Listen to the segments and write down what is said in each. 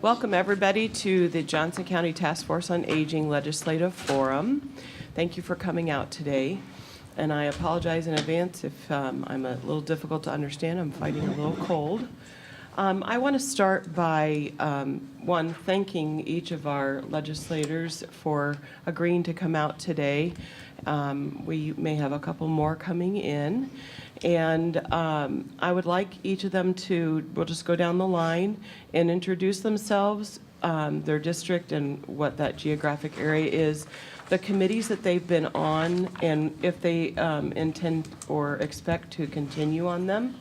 Welcome everybody to the Johnson County Task Force on Aging Legislative Forum. Thank you for coming out today. And I apologize in advance if I'm a little difficult to understand. I'm fighting a little cold. I want to start by, one, thanking each of our legislators for agreeing to come out today. We may have a couple more coming in. And I would like each of them to, we'll just go down the line and introduce themselves, their district and what that geographic area is, the committees that they've been on, and if they intend or expect to continue on them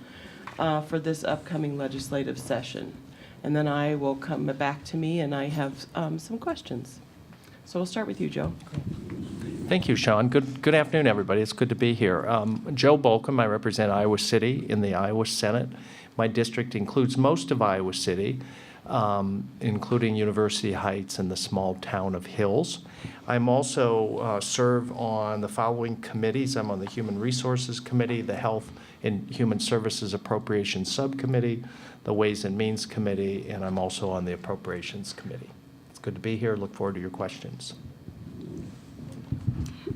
for this upcoming legislative session. And then I will come back to me and I have some questions. So we'll start with you, Joe. Thank you, Sean. Good afternoon, everybody. It's good to be here. Joe Bolcom. I represent Iowa City in the Iowa Senate. My district includes most of Iowa City, including University Heights and the small town of Hills. I'm also serve on the following committees. I'm on the Human Resources Committee, the Health and Human Services Appropriations Subcommittee, the Ways and Means Committee, and I'm also on the Appropriations Committee. It's good to be here. Look forward to your questions.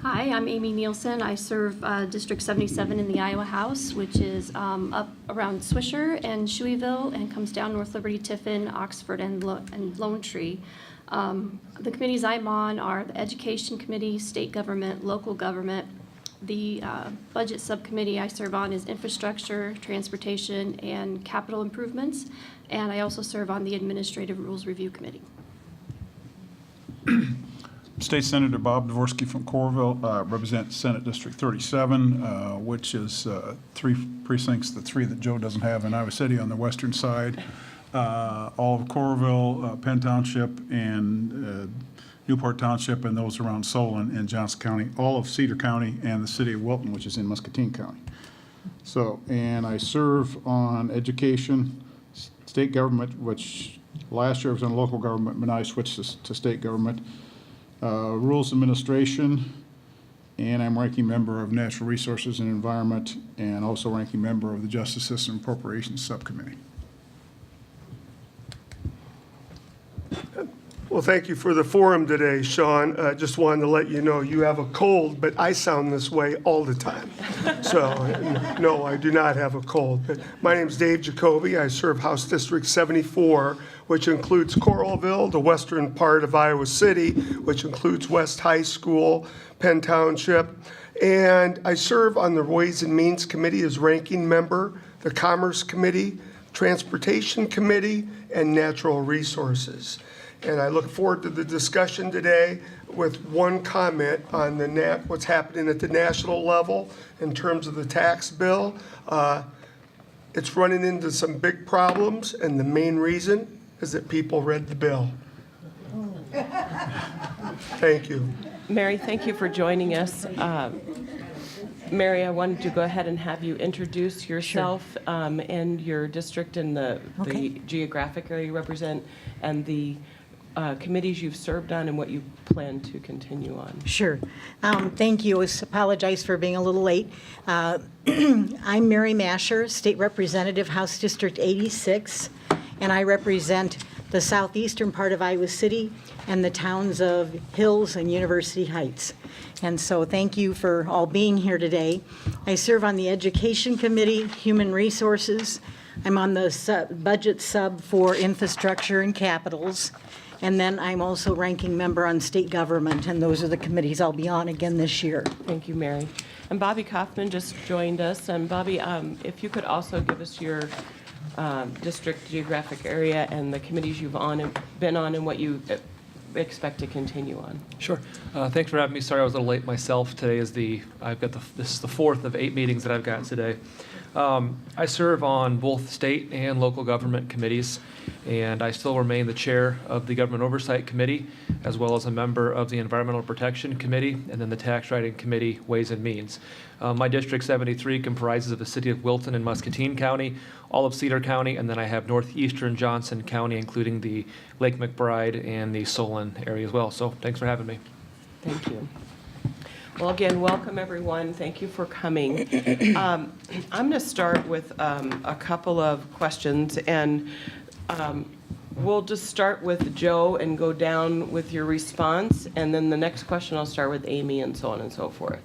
Hi, I'm Amy Nielsen. I serve District 77 in the Iowa House, which is up around Swisher and Shueyville and comes down North Liberty, Tiffin, Oxford, and Lone Tree. The committees I'm on are the Education Committee, State Government, Local Government. The Budget Subcommittee I serve on is Infrastructure, Transportation, and Capital Improvements. And I also serve on the Administrative Rules Review Committee. State Senator Bob Dvorsky from Coralville, represents Senate District 37, which is 3 precincts, the 3 that Joe doesn't have in Iowa City on the western side. All of Coralville, Penn Township, and Newport Township, and those around Solon and Johnson County, all of Cedar County, and the city of Wilton, which is in Muscatine County. So, and I serve on education, state government, which last year was on local government, but now I switched to state government. Rules Administration, and I'm ranking member of Natural Resources and Environment, and also ranking member of the Justice System Appropriations Subcommittee. Well, thank you for the forum today, Sean. Just wanted to let you know you have a cold, but I sound this way all the time. So, no, I do not have a cold. But my name is Dave Jacoby. I serve House District 74, which includes Coralville, the western part of Iowa City, which includes West High School, Penn Township. And I serve on the Ways and Means Committee as ranking member, the Commerce Committee, Transportation Committee, and Natural Resources. And I look forward to the discussion today with one comment on the what's happening at the national level in terms of the tax bill. It's running into some big problems, and the main reason is that people read the bill. Thank you. Mary, thank you for joining us. Mary, I wanted to go ahead and have you introduce yourself and your district and the geographic area you represent and the committees you've served on and what you plan to continue on. Sure. Thank you. I apologize for being a little late. I'm Mary Masher, State Representative, House District 86, and I represent the southeastern part of Iowa City and the towns of Hills and University Heights. And so thank you for all being here today. I serve on the Education Committee, Human Resources. I'm on the budget sub for infrastructure and capitals. And then I'm also ranking member on state government, and those are the committees I'll be on again this year. Thank you, Mary. And Bobby Kaufman just joined us. And Bobby, if you could also give us your district geographic area and the committees you've been on and what you expect to continue on. Sure. Thanks for having me. Sorry I was a little late myself. Today is this is the 4th of 8 meetings that I've got today. I serve on both state and local government committees, and I still remain the chair of the Government Oversight Committee, as well as a member of the Environmental Protection Committee, and then the Tax Writing Committee, Ways and Means. My District 73 comprises of the city of Wilton and Muscatine County, all of Cedar County, and then I have northeastern Johnson County, including the Lake McBride and the Solon area as well. So thanks for having me. Thank you. Well, again, welcome everyone. Thank you for coming. I'm going to start with a couple of questions, and we'll just start with Joe and go down with your response, and then the next question I'll start with Amy and so on and so forth.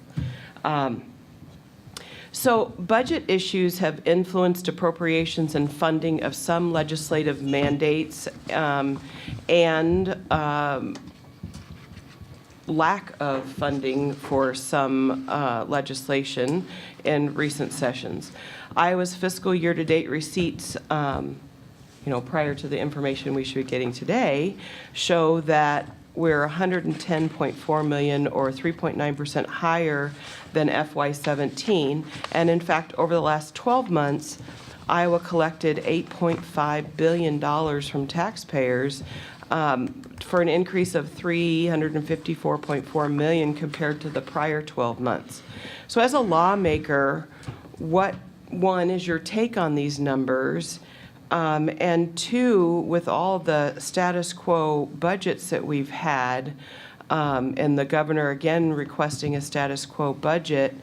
So budget issues have influenced appropriations and funding of some legislative mandates and lack of funding for some legislation in recent sessions. Iowa's fiscal year-to-date receipts, prior to the information we should be getting today, show that we're 110.4 million or 3.9% higher than FY17. And in fact, over the last 12 months, Iowa collected $8.5 billion from taxpayers for an increase of $354.4 million compared to the prior 12 months. So as a lawmaker, what, one, is your take on these numbers? And two, with all the status quo budgets that we've had, and the governor again requesting a status quo budget,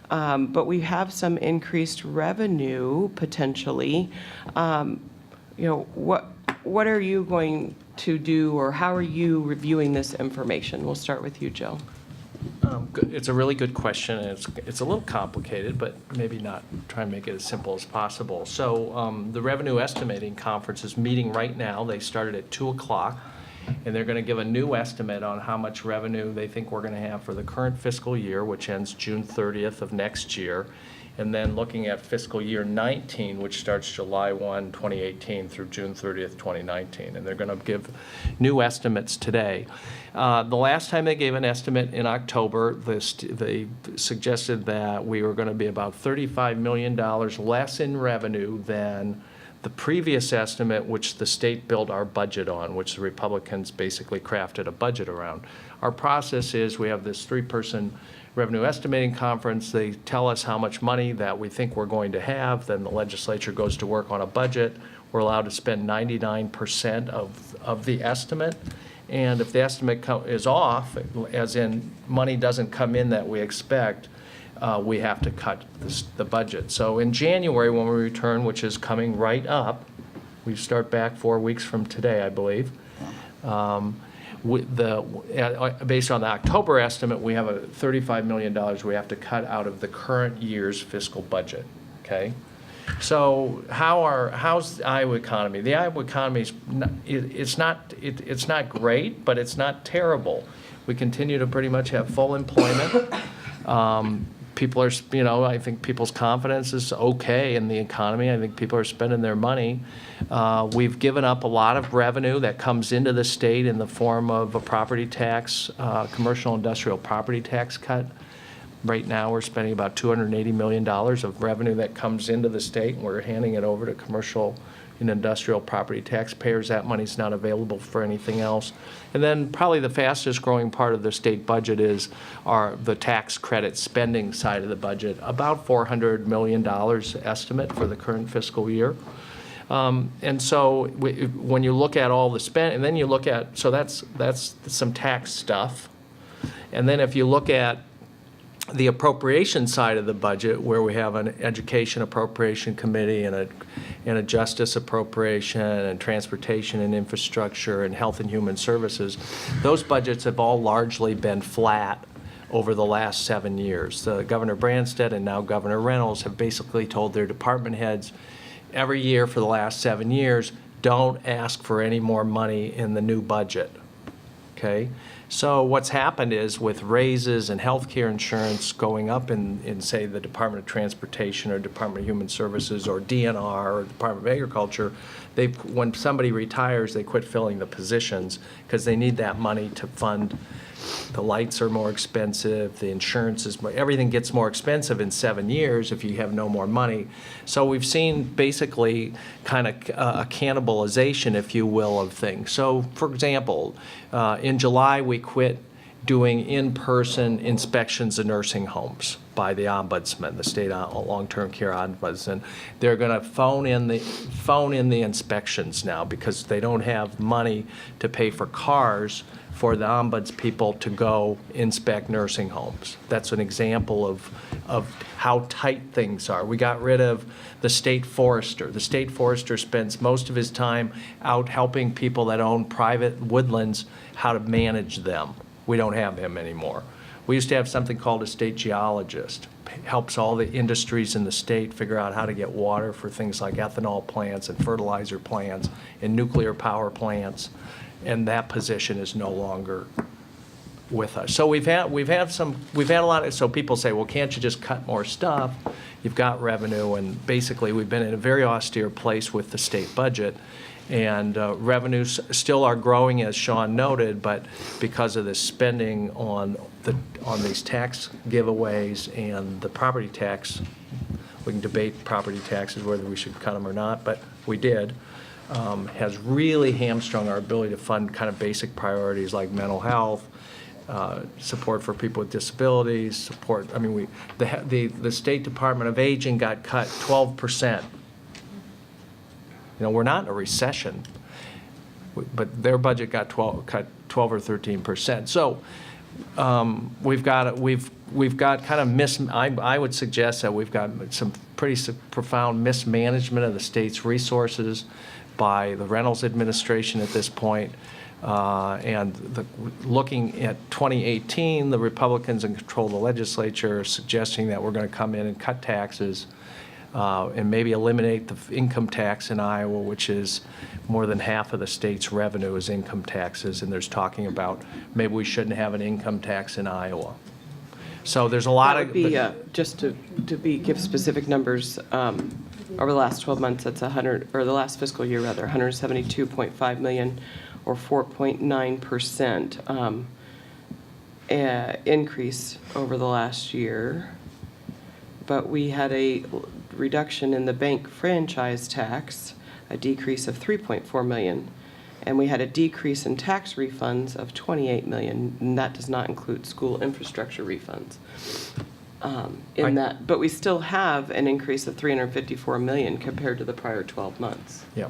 but we have some increased revenue potentially. What are you going to do, or how are you reviewing this information? We'll start with you, Joe. It's a really good question, and it's a little complicated, but maybe not try and make it as simple as possible. So the Revenue Estimating Conference is meeting right now. They started at 2 o'clock, and they're going to give a new estimate on how much revenue they think we're going to have for the current fiscal year, which ends June 30th of next year, and then looking at fiscal year 19, which starts July 1, 2018 through June 30th, 2019. And they're going to give new estimates today. The last time they gave an estimate in October, they suggested that we were going to be about $35 million less in revenue than the previous estimate, which the state built our budget on, which the Republicans basically crafted a budget around. Our process is we have this 3-person Revenue Estimating Conference. They tell us how much money that we think we're going to have. Then the legislature goes to work on a budget. We're allowed to spend 99% of the estimate. And if the estimate is off, as in money doesn't come in that we expect, we have to cut the budget. So in January, when we return, which is coming right up, we start back 4 weeks from today, I believe. Based on the October estimate, we have a $35 million we have to cut out of the current year's fiscal budget. Okay. So how's the Iowa economy? The Iowa economy it's not great, but it's not terrible. We continue to pretty much have full employment. People are, I think people's confidence is okay in the economy. I think people are spending their money. We've given up a lot of revenue that comes into the state in the form of a property tax, commercial industrial property tax cut. Right now, we're spending about $280 million of revenue that comes into the state, and we're handing it over to commercial and industrial property taxpayers. That money's not available for anything else. And then probably the fastest growing part of the state budget is the tax credit spending side of the budget, about $400 million estimate for the current fiscal year. And so when you look at all the spend, and then you look at, so that's some tax stuff. And then if you look at the appropriation side of the budget, where we have an education appropriation committee and a justice appropriation and transportation and infrastructure and health and human services, those budgets have all largely been flat over the last 7 years. Governor Branstad and now Governor Reynolds have basically told their department heads every year for the last 7 years, don't ask for any more money in the new budget. Okay? So what's happened is with raises and health care insurance going up in, say, the Department of Transportation or Department of Human Services or DNR or Department of Agriculture, when somebody retires, they quit filling the positions because they need that money to fund. The lights are more expensive, the insurance is more, everything gets more expensive in 7 years if you have no more money. So we've seen basically kind of a cannibalization, if you will, of things. So for example, in July we quit doing in-person inspections of nursing homes by the ombudsman, the state long-term care ombudsman. They're going to phone in the inspections now because they don't have money to pay for cars for the ombuds people to go inspect nursing homes. That's an example of how tight things are. We got rid of the state forester. The state forester spends most of his time out helping people that own private woodlands how to manage them. We don't have him anymore. We used to have something called a state geologist. Helps all the industries in the state figure out how to get water for things like ethanol plants and fertilizer plants and nuclear power plants. And that position is no longer with us. So we've had a lot of, so people say, well, can't you just cut more stuff? You've got revenue, and basically we've been in a very austere place with the state budget. And revenues still are growing, as Sean noted, but because of the spending on these tax giveaways and the property tax, we can debate property taxes, whether we should cut them or not, but we did, has really hamstrung our ability to fund kind of basic priorities like mental health, support for people with disabilities, support. I mean, the State Department of Aging got cut 12%. You know, we're not in a recession, but their budget got cut 12 or 13%. So we've got kind of I would suggest that we've got some pretty profound mismanagement of the state's resources by the Reynolds administration at this point. And looking at 2018, the Republicans in control of the legislature are suggesting that we're going to come in and cut taxes. And maybe eliminate the income tax in Iowa, which is more than half of the state's revenue is income taxes, and there's talking about maybe we shouldn't have an income tax in Iowa. So there's a lot That would be, just to give specific numbers, over the last 12 months, that's or the last fiscal year rather, 172.5 million or 4.9% increase over the last year. But we had a reduction in the bank franchise tax, a decrease of 3.4 million. And we had a decrease in tax refunds of 28 million, and that does not include school infrastructure refunds. But we still have an increase of 354 million compared to the prior 12 months. Yeah.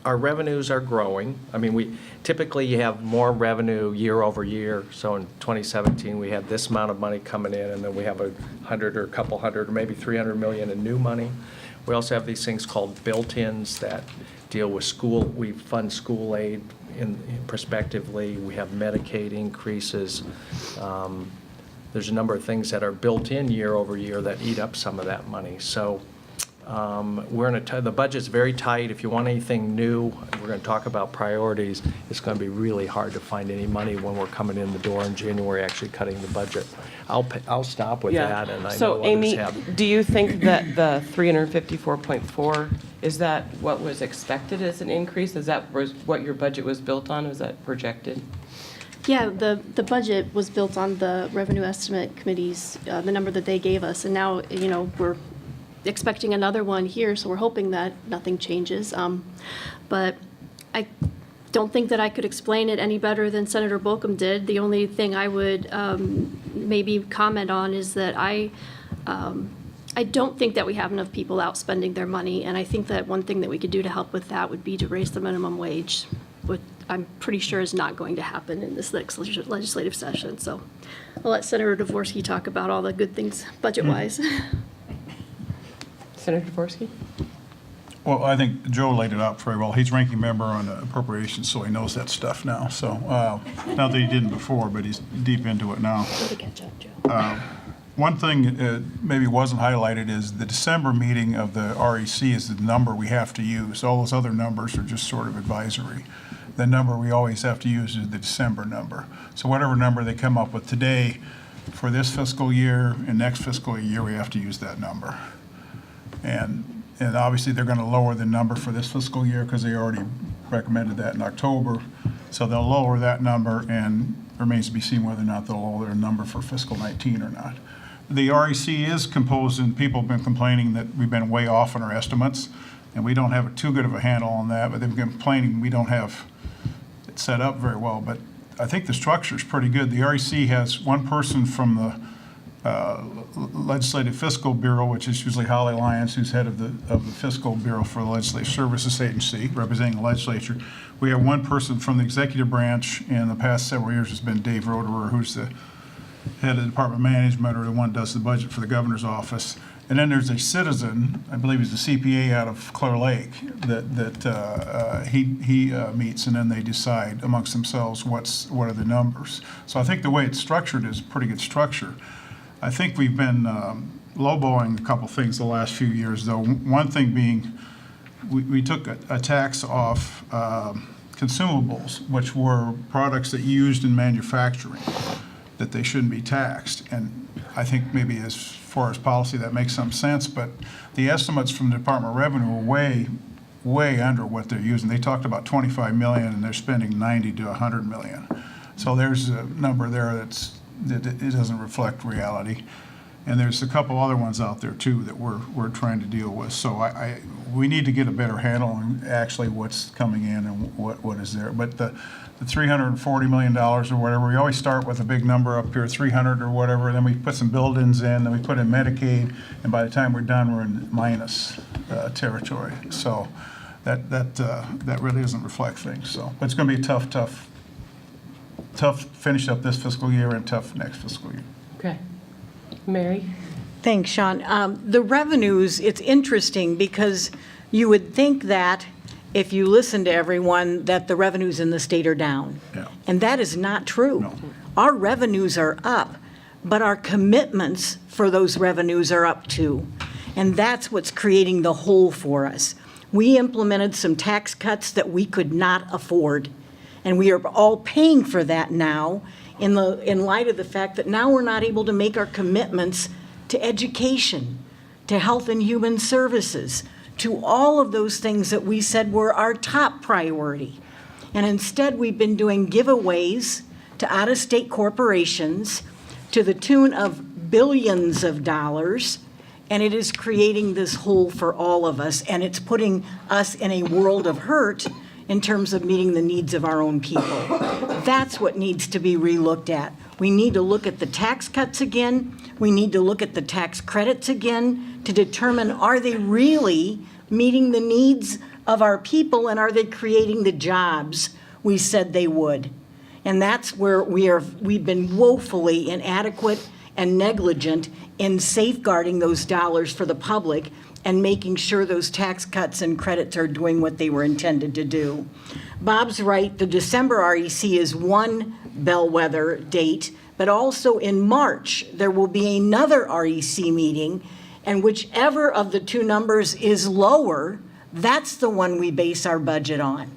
Our revenues are growing. I mean, typically you have more revenue year over year. So in 2017, we had this amount of money coming in, and then we have 100 or a couple hundred or maybe 300 million in new money. We also have these things called built-ins that deal with school. We fund school aid prospectively. We have Medicaid increases. There's a number of things that are built in year over year that eat up some of that money. So the budget's very tight. If you want anything new, we're going to talk about priorities. It's going to be really hard to find any money when we're coming in the door in January actually cutting the budget. I'll stop with that, and I know So others Amy, have. do you think that the 354.4, is that what was expected as an increase? Is that what your budget was built on? Was that projected? Yeah, the budget was built on the Revenue Estimate Committee's, the number that they gave us, and now, we're expecting another one here, so we're hoping that nothing changes. But I don't think that I could explain it any better than Senator Bolcom did. The only thing I would maybe comment on is that I don't think that we have enough people out spending their money, and I think that one thing that we could do to help with that would be to raise the minimum wage, which I'm pretty sure is not going to happen in this legislative session. So I'll let Senator Dvorsky talk about all the good things budget-wise. Senator Dvorsky? Well, I think Joe laid it out very well. He's ranking member on appropriations, so he knows that stuff now. So, not that he didn't before, but he's deep into it now. Way to catch up, Joe. One thing maybe wasn't highlighted is the December meeting of the REC is the number we have to use. All those other numbers are just sort of advisory. The number we always have to use is the December number. So whatever number they come up with today for this fiscal year and next fiscal year, we have to use that number. And obviously they're going to lower the number for this fiscal year because they already recommended that in October. So they'll lower that number, and it remains to be seen whether or not they'll lower their number for fiscal 19 or not. The REC is composed, and people have been complaining that we've been way off on our estimates, and we don't have too good of a handle on that, but they've been complaining we don't have it set up very well. But I think the structure is pretty good. The REC has one person from the Legislative Fiscal Bureau, which is usually Holly Lyons, who's head of the Fiscal Bureau for the Legislative Services Agency, representing the legislature. We have one person from the executive branch in the past several years has been Dave Roederer, who's the head of the Department of Management, or the one who does the budget for the governor's office. And then there's a citizen, I believe he's a CPA out of Clear Lake, that he meets, and then they decide amongst themselves what are the numbers. So I think the way it's structured is a pretty good structure. I think we've been lowballing a couple things the last few years, though. One thing being, we took a tax off consumables, which were products that you used in manufacturing, that they shouldn't be taxed. And I think maybe as far as policy that makes some sense, but the estimates from the Department of Revenue are way under what they're using. They talked about 25 million and they're spending 90 to 100 million. So there's a number there that it doesn't reflect reality. And there's a couple other ones out there too that we're trying to deal with. So we need to get a better handle on actually what's coming in and what is there. But the $340 million or whatever, we always start with a big number up here, 300 or whatever, then we put some build-ins in, then we put in Medicaid, and by the time we're done, we're in minus territory. So that really doesn't reflect things. So, but it's going to be tough finish up this fiscal year and tough next fiscal year. Okay. Mary? Thanks, Sean. The revenues, it's interesting because you would think that if you listen to everyone, that the revenues in the state are down. Yeah. And that is not true. No. Our revenues are up, but our commitments for those revenues are up too. And that's what's creating the hole for us. We implemented some tax cuts that we could not afford. And we are all paying for that now in light of the fact that now we're not able to make our commitments to education, to health and human services, to all of those things that we said were our top priority. And instead, we've been doing giveaways to out-of-state corporations to the tune of billions of dollars, and it is creating this hole for all of us, and it's putting us in a world of hurt in terms of meeting the needs of our own people. That's what needs to be relooked at. We need to look at the tax cuts again. We need to look at the tax credits again to determine, are they really meeting the needs of our people, and are they creating the jobs we said they would? And that's where we've been woefully inadequate and negligent in safeguarding those dollars for the public and making sure those tax cuts and credits are doing what they were intended to do. Bob's right, the December REC is one bellwether date, but also in March, there will be another REC meeting, and whichever of the two numbers is lower, that's the one we base our budget on.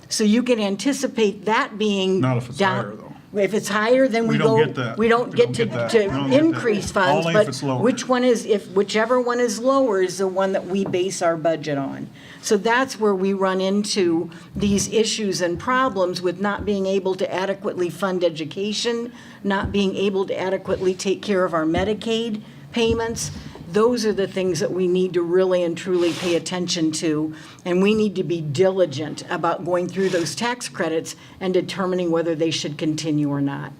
So you can anticipate that being Not if it's down. higher, though. If it's higher, then We we don't go. get that. We don't get to We don't get that. increase funds, Only if but it's lower. whichever one is lower is the one that we base our budget on. So that's where we run into these issues and problems with not being able to adequately fund education, not being able to adequately take care of our Medicaid payments. Those are the things that we need to really and truly pay attention to, and we need to be diligent about going through those tax credits and determining whether they should continue or not.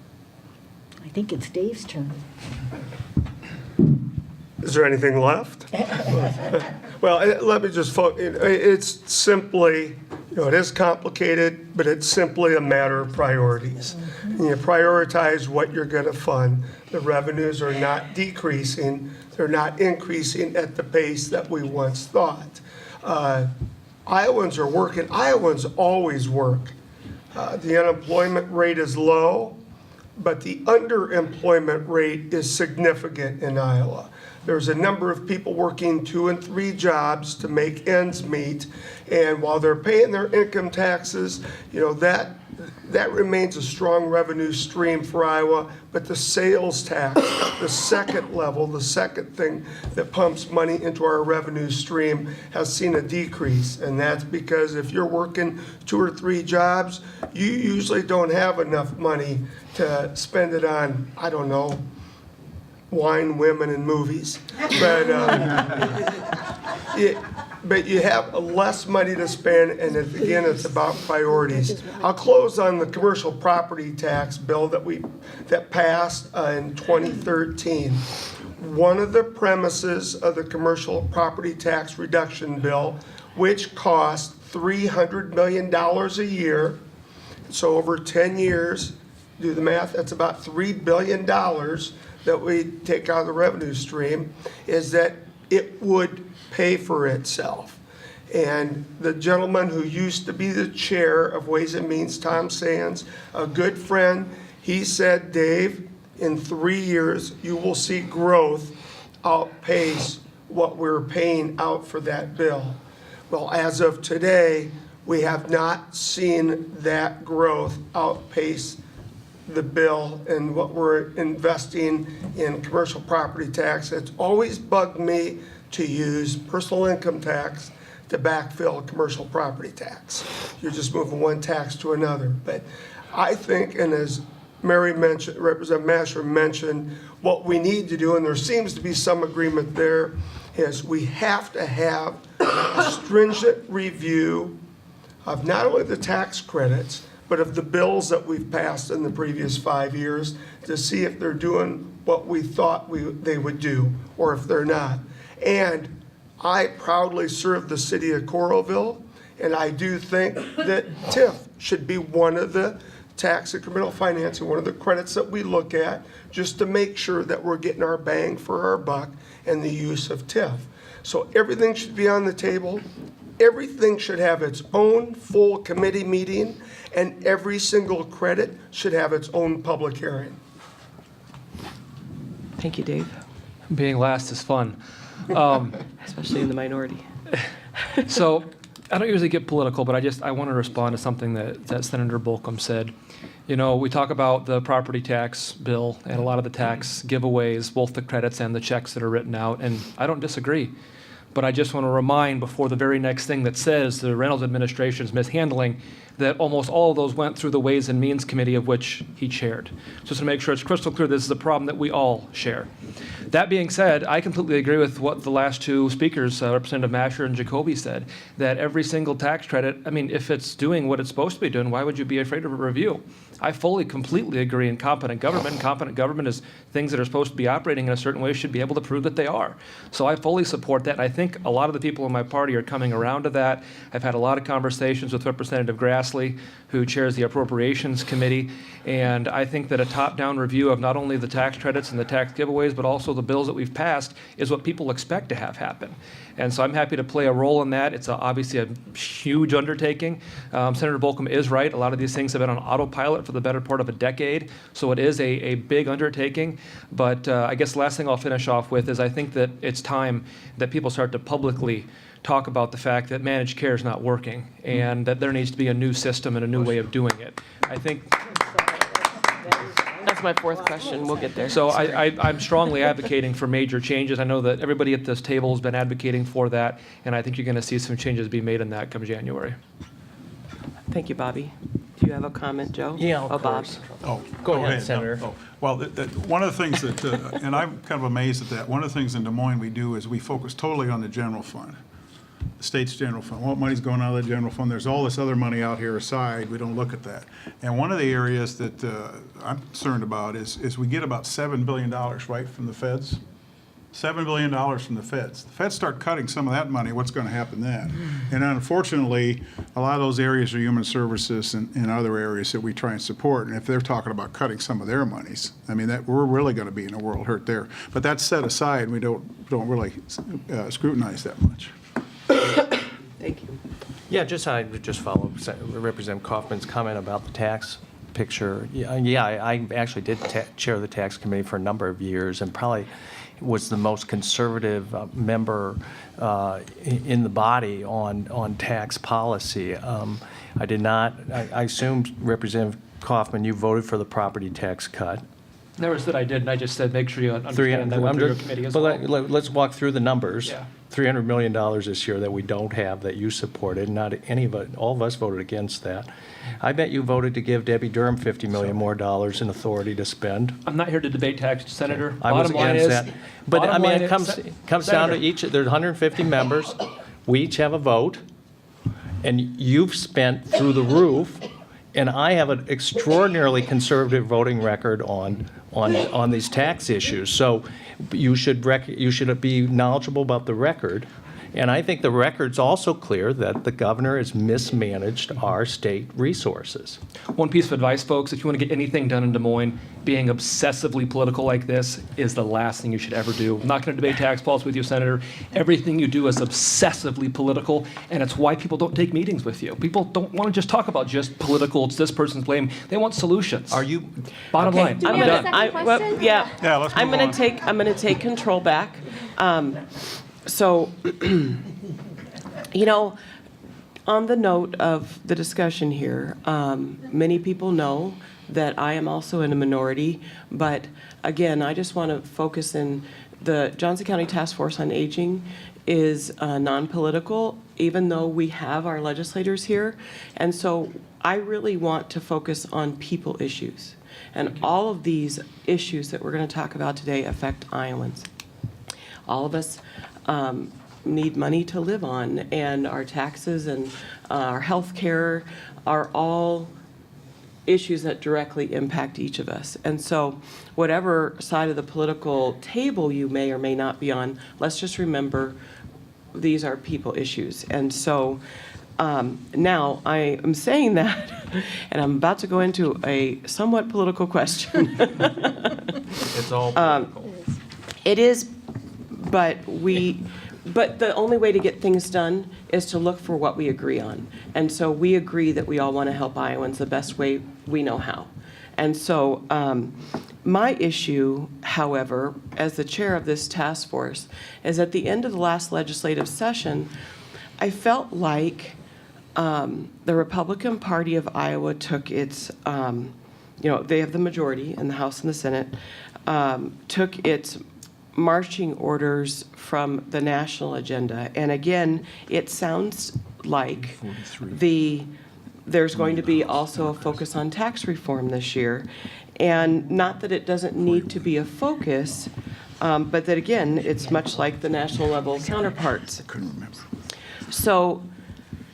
I think it's Dave's turn. Is there anything left? Well, let me just, it's simply, it is complicated, but it's simply a matter of priorities. You prioritize what you're going to fund. The revenues are not decreasing. They're not increasing at the pace that we once thought. Iowans are working. Iowans always work. The unemployment rate is low, but the underemployment rate is significant in Iowa. There's a number of people working 2 and 3 jobs to make ends meet, and while they're paying their income taxes, that remains a strong revenue stream for Iowa, but the sales tax, the second level, the second thing that pumps money into our revenue stream, has seen a decrease, and that's because if you're working 2 or 3 jobs, you usually don't have enough money to spend it on, I don't know, but you have less money to spend, and again, it's about priorities. I'll close on the commercial property tax bill that passed in 2013. One of the premises of the commercial property tax reduction bill, which cost $300 million a year, so over 10 years, do the math, that's about $3 billion that we take out of the revenue stream, is that it would pay for itself. And the gentleman who used to be the chair of Ways and Means, Tom Sands, a good friend, he said, Dave, in 3 years, you will see growth outpace what we're paying out for that bill. Well, as of today, we have not seen that growth outpace the bill and what we're investing in commercial property tax. It's always bugged me to use personal income tax to backfill commercial property tax. You're just moving one tax to another. But I think, and as Mary mentioned, Representative Masher mentioned, what we need to do, and there seems to be some agreement there, is we have to have a stringent review of not only the tax credits, but of the bills that we've passed in the previous 5 years to see if they're doing what we thought they would do, or if they're not. And I proudly serve the city of Coralville, and I do think that TIF should be one of the tax incremental financing, one of the credits that we look at, just to make sure that we're getting our bang for our buck and the use of TIF. So everything should be on the table. Everything should have its own full committee meeting, and every single credit should have its own public hearing. Thank you, Dave, Being last is fun. especially in the minority. So I don't usually get political, but I want to respond to something that Senator Bolcom said. You know, we talk about the property tax bill and a lot of the tax giveaways, both the credits and the checks that are written out, and I don't disagree. But I just want to remind before the very next thing that says the Reynolds administration's mishandling, that almost all of those went through the Ways and Means Committee of which he chaired. Just to make sure it's crystal clear, this is a problem that we all share. That being said, I completely agree with what the last two speakers, Representative Masher and Jacoby, said, that every single tax credit, I mean, if it's doing what it's supposed to be doing, why would you be afraid of a review? I fully, completely agree in competent government. And competent government is things that are supposed to be operating in a certain way should be able to prove that they are. So I fully support that. And I think a lot of the people in my party are coming around to that. I've had a lot of conversations with Representative Grassley, who chairs the Appropriations Committee. And I think that a top-down review of not only the tax credits and the tax giveaways, but also the bills that we've passed is what people expect to have happen. And so I'm happy to play a role in that. It's obviously a huge undertaking. Senator Bolcom is right. A lot of these things have been on autopilot for the better part of a decade. So it is a big undertaking. But I guess the last thing I'll finish off with is I think that it's time that people start to publicly talk about the fact that managed care is not working and that there needs to be a new system and a new way of doing it. I think That's my fourth question. We'll get there. so. I'm strongly advocating for major changes. I know that everybody at this table has been advocating for that, and I think you're going to see some changes be made in that come January. Thank you, Bobby. Do you have a comment, Joe? Yeah, of Oh, Bob. course. Oh, Go ahead, No, Senator. oh. Well, one of the things that, and I'm kind of amazed at that, one of the things in Des Moines we do is we focus totally on the general fund, the state's general fund. What money's going out of the general fund? There's all this other money out here aside. We don't look at that. And one of the areas that I'm concerned about is we get about $7 billion, right, from the feds? $7 billion from the feds. The feds start cutting some of that money, what's going to happen then? And unfortunately, a lot of those areas are human services and other areas that we try and support. And if they're talking about cutting some of their monies, I mean, that we're really going to be in a world hurt there. But that's set aside, and we don't really scrutinize that much. Thank you. Yeah, I would just follow Representative Kaufman's comment about the tax picture. Yeah, I actually did chair the tax committee for a number of years and probably was the most conservative member in the body on tax policy. I did not, I assume, Representative Kaufman, you voted for the property tax cut. Never said I did, and I just said make sure you understand that went through your committee as well. Let's walk through the numbers. Yeah. $300 million this year that we don't have that you supported. Not any of it, all of us voted against that. I bet you voted to give Debbie Durham $50 million more dollars in authority to spend. I'm not here to debate tax, Senator. I was Bottom line against is, that. But I bottom mean, line it is- comes down to Senator, each, there's 150 members. We each have a vote, and you've spent through the roof, and I have an extraordinarily conservative voting record on these tax issues. So you should be knowledgeable about the record. And I think the record's also clear that the governor has mismanaged our state resources. One piece of advice, folks, if you want to get anything done in Des Moines, being obsessively political like this is the last thing you should ever do. I'm not going to debate tax policy with you, Senator. Everything you do is obsessively political, and it's why people don't take meetings with you. People don't want to just talk about just political, it's this person's blame. They want solutions. Are you? Bottom Okay, line, Do we I'm have a done. second question? Yeah. Yeah, let's I'm move gonna on. I'm gonna take control back. So, you know, on the note of the discussion here, many people know that I am also in a minority, but again, I just want to focus in the Johnson County Task Force on Aging is non-political, even though we have our legislators here. And so I really want to focus on people issues. And all of these issues that we're going to talk about today affect Iowans. All of us need money to live on, and our taxes and our health care are all issues that directly impact each of us. And so whatever side of the political table you may or may not be on, let's just remember these are people issues. And so now I am saying that, and I'm about to go into a somewhat political question. It's all political. It is, but the only way to get things done is to look for what we agree on. And so we agree that we all want to help Iowans the best way we know how. And so my issue, however, as the chair of this task force, is at the end of the last legislative session, I felt like the Republican Party of Iowa took its, they have the majority in the House and the Senate, took its marching orders from the national agenda. And again, it sounds like there's going to be also a focus on tax reform this year. And not that it doesn't need to be a focus, but that again, it's much like the national level counterparts. Couldn't remember. So,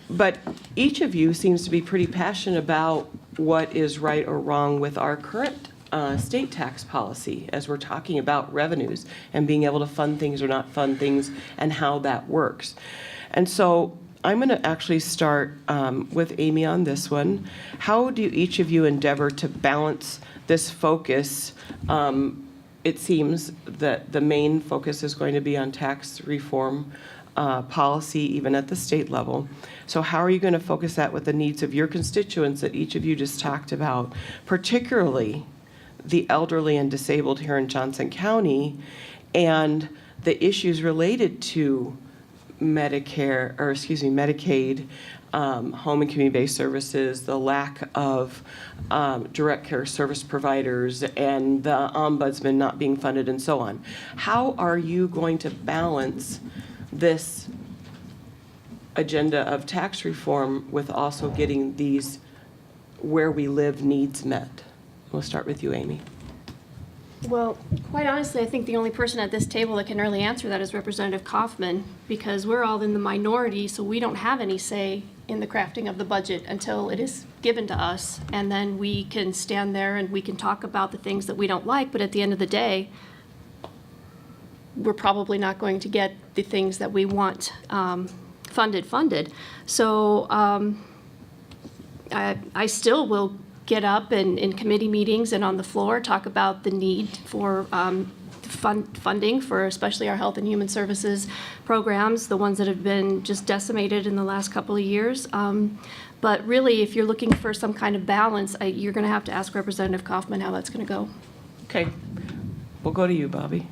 but each of you seems to be pretty passionate about what is right or wrong with our current state tax policy as we're talking about revenues and being able to fund things or not fund things and how that works. And so I'm going to actually start with Amy on this one. How do each of you endeavor to balance this focus? It seems that the main focus is going to be on tax reform policy, even at the state level. So how are you going to focus that with the needs of your constituents that each of you just talked about, particularly the elderly and disabled here in Johnson County, and the issues related to Medicaid, home and community-based services, the lack of direct care service providers, and the ombudsman not being funded, and so on. How are you going to balance this agenda of tax reform with also getting these where we live needs met? We'll start with you, Amy. Well, quite honestly, I think the only person at this table that can really answer that is Representative Kaufman, because we're all in the minority, so we don't have any say in the crafting of the budget until it is given to us. And then we can stand there and we can talk about the things that we don't like, but at the end of the day, we're probably not going to get the things that we want funded. So I still will get up and in committee meetings and on the floor talk about the need for funding for especially our health and human services programs, the ones that have been just decimated in the last couple of years. But really, if you're looking for some kind of balance, you're going to have to ask Representative Kaufman how that's going to go. Okay. We'll go to you, Bobby.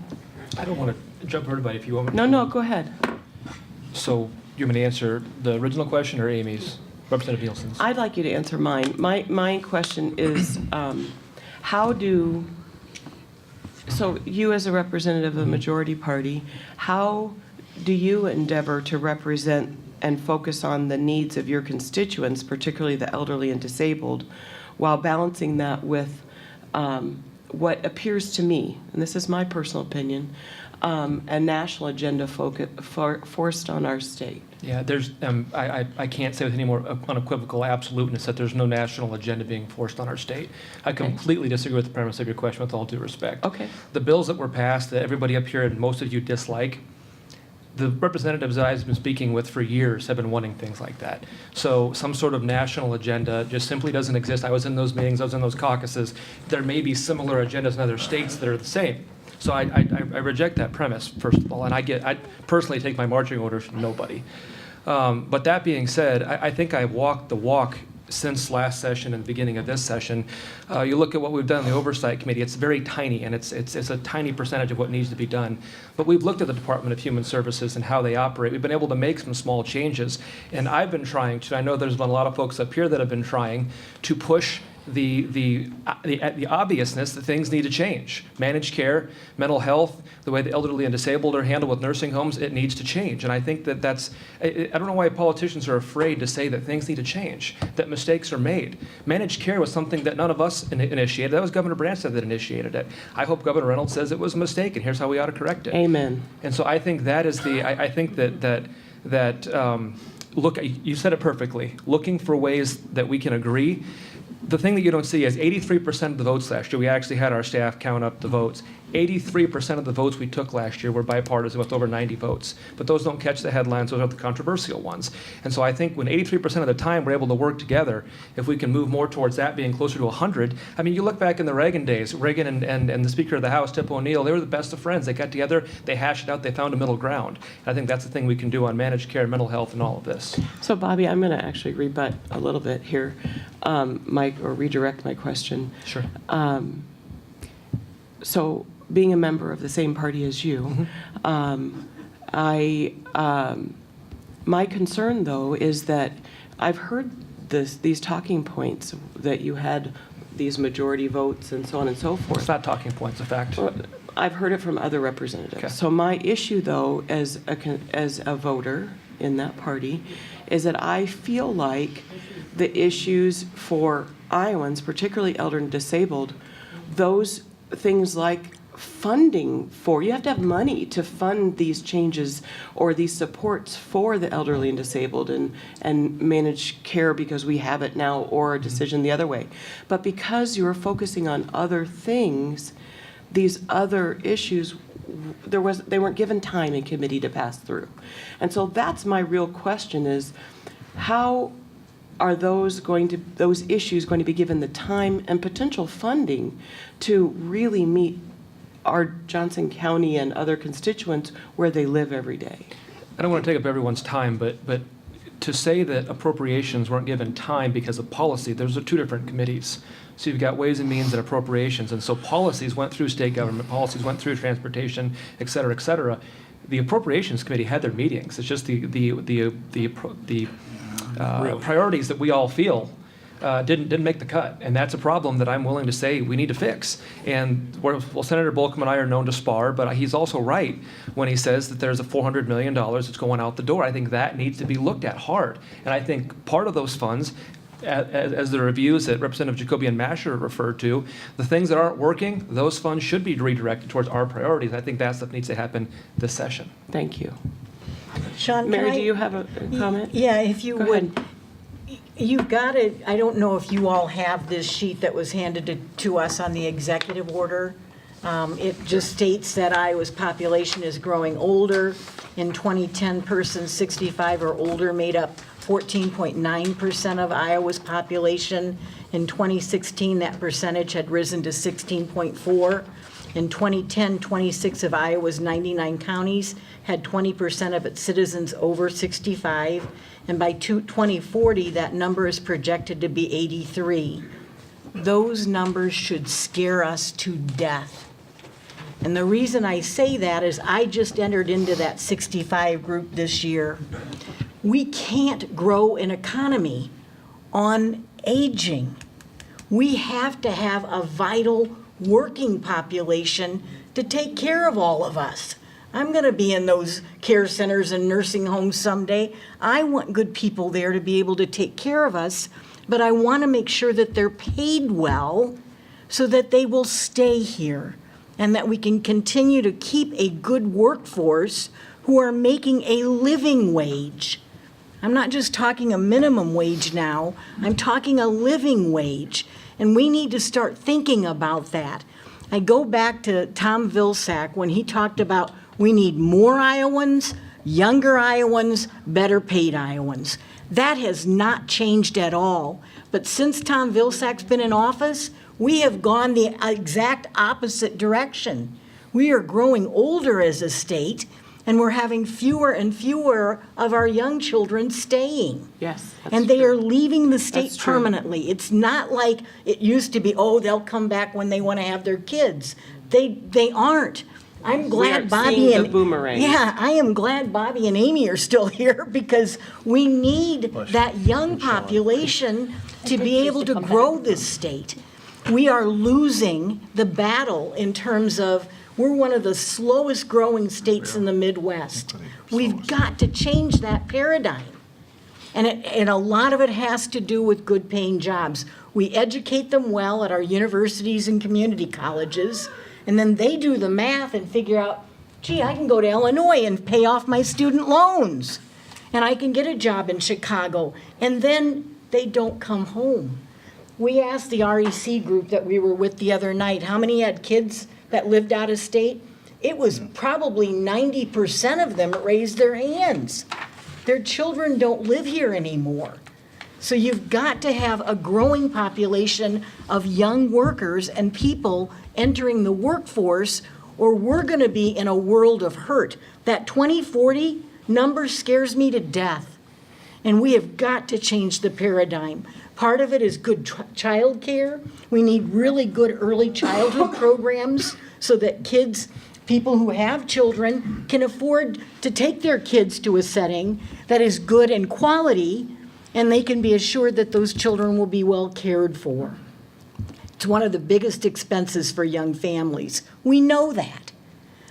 I don't want to jump everybody if you want me to. No, go ahead. So you want me to answer the original question or Amy's? Representative Nielsen's. I'd like you to answer mine. My question is, so you as a representative of the majority party, how do you endeavor to represent and focus on the needs of your constituents, particularly the elderly and disabled, while balancing that with what appears to me, and this is my personal opinion, a national agenda forced on our state? Yeah, there's, I can't say with any more unequivocal absoluteness that there's no national agenda being forced on our state. I completely disagree with the premise of your question, with all due respect. Okay. The bills that were passed, that everybody up here and most of you dislike, the representatives that I've been speaking with for years have been wanting things like that. So some sort of national agenda just simply doesn't exist. I was in those meetings, I was in those caucuses. There may be similar agendas in other states that are the same. So I reject that premise, first of all, and I personally take my marching orders from nobody. But that being said, I think I've walked the walk since last session and the beginning of this session. You look at what we've done in the Oversight Committee, it's very tiny, and it's a tiny percentage of what needs to be done. But we've looked at the Department of Human Services and how they operate. We've been able to make some small changes, and I've been trying to, I know there's been a lot of folks up here that have been trying to push the obviousness that things need to change. Managed care, mental health, the way the elderly and disabled are handled with nursing homes, it needs to change. And I think that I don't know why politicians are afraid to say that things need to change, that mistakes are made. Managed care was something that none of us initiated. That was Governor Branstad that initiated it. I hope Governor Reynolds says it was a mistake, and here's how we ought to correct it. Amen. And so I think that is I think that look, you said it perfectly, looking for ways that we can agree. The thing that you don't see is 83% of the votes last year, we actually had our staff count up the votes. 83% of the votes we took last year were bipartisan with over 90 votes. But those don't catch the headlines, those are the controversial ones. And so I think when 83% of the time we're able to work together, if we can move more towards that being closer to 100, I mean, you look back in the Reagan days, Reagan and the Speaker of the House, Tip O'Neill, they were the best of friends. They got together, they hashed it out, they found a middle ground. And I think that's the thing we can do on managed care, mental health, and all of this. So Bobby, I'm going to actually rebut a little bit here, or redirect my question. Sure. So being a member of the same party as you, my concern though is that I've heard these talking points that you had these majority votes and so on and so forth. It's not talking points, a fact. I've heard it from other representatives. Okay. So my issue though, as a voter in that party, is that I feel like the issues for Iowans, particularly elderly and disabled, those things like funding for, you have to have money to fund these changes or these supports for the elderly and disabled and managed care because we have it now, or a decision the other way. But because you're focusing on other things, these other issues, they weren't given time in committee to pass through. And so that's my real question is, how are those issues going to be given the time and potential funding to really meet our Johnson County and other constituents where they live every day? I don't want to take up everyone's time, but to say that appropriations weren't given time because of policy, those are two different committees. So you've got Ways and Means and Appropriations, and so policies went through state government, policies went through transportation, et cetera, et cetera. The Appropriations Committee had their meetings. It's just the priorities that we all feel didn't make the cut, and that's a problem that I'm willing to say we need to fix. And well, Senator Bolcom and I are known to spar, but he's also right when he says that there's a $400 million that's going out the door. I think that needs to be looked at hard, and I think part of those funds, as the reviews that Representative Jacoby and Masher referred to, the things that aren't working, those funds should be redirected towards our priorities. I think that stuff needs to happen this session. Thank you. Sean, Mary, do you have a comment? Yeah, if you Go would. ahead. You've got it, I don't know if you all have this sheet that was handed to us on the executive order. It just states that Iowa's population is growing older. In 2010, persons 65 or older made up 14.9% of Iowa's population. In 2016, that percentage had risen to 16.4%. In 2010, 26 of Iowa's 99 counties had 20% of its citizens over 65. And by 2040, that number is projected to be 83. Those numbers should scare us to death. And the reason I say that is I just entered into that 65 group this year. We can't grow an economy on aging. We have to have a vital working population to take care of all of us. I'm going to be in those care centers and nursing homes someday. I want good people there to be able to take care of us, but I want to make sure that they're paid well so that they will stay here. and that we can continue to keep a good workforce who are making a living wage. I'm not just talking a minimum wage now, I'm talking a living wage, and we need to start thinking about that. I go back to Tom Vilsack when he talked about we need more Iowans, younger Iowans, better paid Iowans. That has not changed at all. But since Tom Vilsack's been in office, we have gone the exact opposite direction. We are growing older as a state, and we're having fewer and fewer of our young children staying. Yes, that's And they true. are leaving the state That's true. permanently. It's not like it used to be, oh, they'll come back when they want to have their kids. They aren't. I'm glad are Bobby seeing the and boomerang. yeah, I am glad Bobby and Amy are still here because we need that young population to be able to grow this state. We are losing the battle in terms of we're one of the slowest growing states in the Midwest. We've got to change that paradigm. And a lot of it has to do with good paying jobs. We educate them well at our universities and community colleges, and then they do the math and figure out, gee, I can go to Illinois and pay off my student loans, and I can get a job in Chicago, and then they don't come home. We asked the REC group that we were with the other night, how many had kids that lived out of state? It was probably 90% of them raised their hands. Their children don't live here anymore. So you've got to have a growing population of young workers and people entering the workforce, or we're going to be in a world of hurt. That 2040 number scares me to death. And we have got to change the paradigm. Part of it is good child care. We need really good early childhood programs so that kids, people who have children, can afford to take their kids to a setting that is good and quality, and they can be assured that those children will be well cared for. It's one of the biggest expenses for young families. We know that.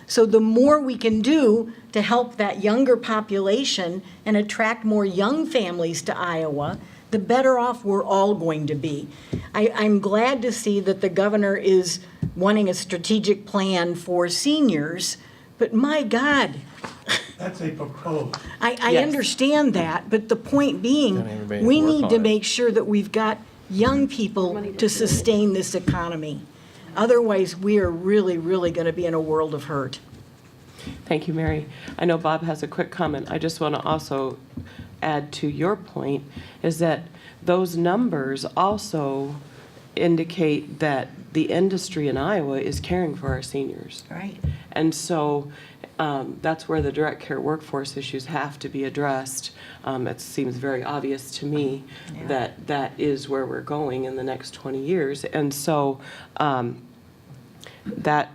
So the more we can do to help that younger population and attract more young families to Iowa, the better off we're all going to be. I'm glad to see that the governor is wanting a strategic plan for seniors, but my God, That's a proposed. I Yes. understand that, but the point being, Don't even we work need on to it. make sure that we've got young people to sustain this economy. Otherwise, we are really, really going to be in a world of hurt. Thank you, Mary. I know Bob has a quick comment. I just want to also add to your point is that those numbers also indicate that the industry in Iowa is caring for our seniors. Right. And so that's where the direct care workforce issues have to be addressed. It seems very obvious to me that that is where we're going in the next 20 years. And so that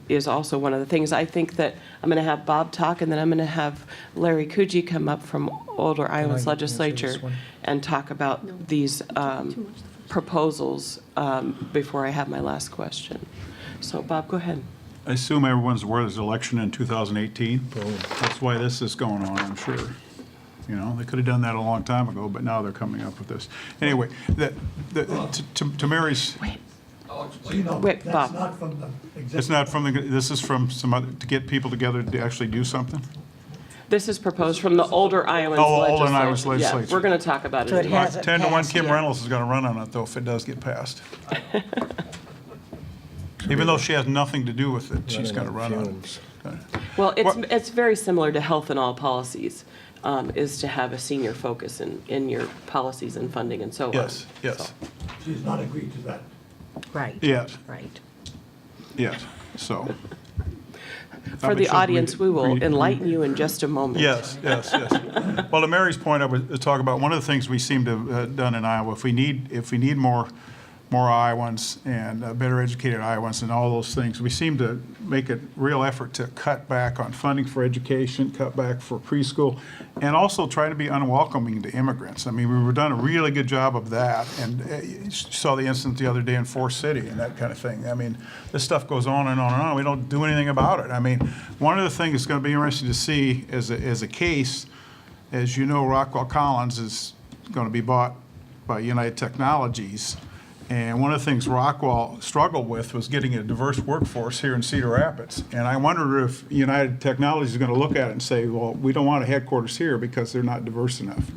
is also one of the things. I think that I'm going to have Bob talk, and then I'm going to have Larry Coogee come up from Older Iowa's legislature and talk about these proposals before I have my last question. So Bob, go ahead. I assume everyone's aware there's an election in 2018. That's why this is going on, I'm sure. You know, they could have done that a long time ago, but now they're coming up with this. Anyway, to Mary's, Wait, Bob. That's not from the it's executive. not from the, this is from some other, to get people together to actually do something? This is proposed from the Older Iowans Oh, Older Iowans legislature. Yeah, legislature. we're going to talk about it. So it in a minute. hasn't 10 to 1, passed Kim yet. Reynolds is going to run on it, though, if it does get passed. Even though she has nothing to do with it, she's going to run on it. Well, What- it's very similar to health and all policies, is to have a senior focus in your policies and funding and so on. Yes, yes, So, She's not agreed to that. Right. yes, Right. yes, so. For I'll the make sure audience, we will read- enlighten you in just a moment. Yes, yes, yes. Well, to Mary's point, I would talk about, one of the things we seem to have done in Iowa, if we need more Iowans and better educated Iowans and all those things, we seem to make a real effort to cut back on funding for education, cut back for preschool, and also try to be unwelcoming to immigrants. I mean, we've done a really good job of that, and you saw the incident the other day in Forest City and that kind of thing. I mean, this stuff goes on and on and on. We don't do anything about it. I mean, one of the things that's going to be interesting to see as a case, as you know, Rockwell Collins is going to be bought by United Technologies. And one of the things Rockwell struggled with was getting a diverse workforce here in Cedar Rapids. And I wonder if United Technologies is going to look at it and say, well, we don't want a headquarters here because they're not diverse enough.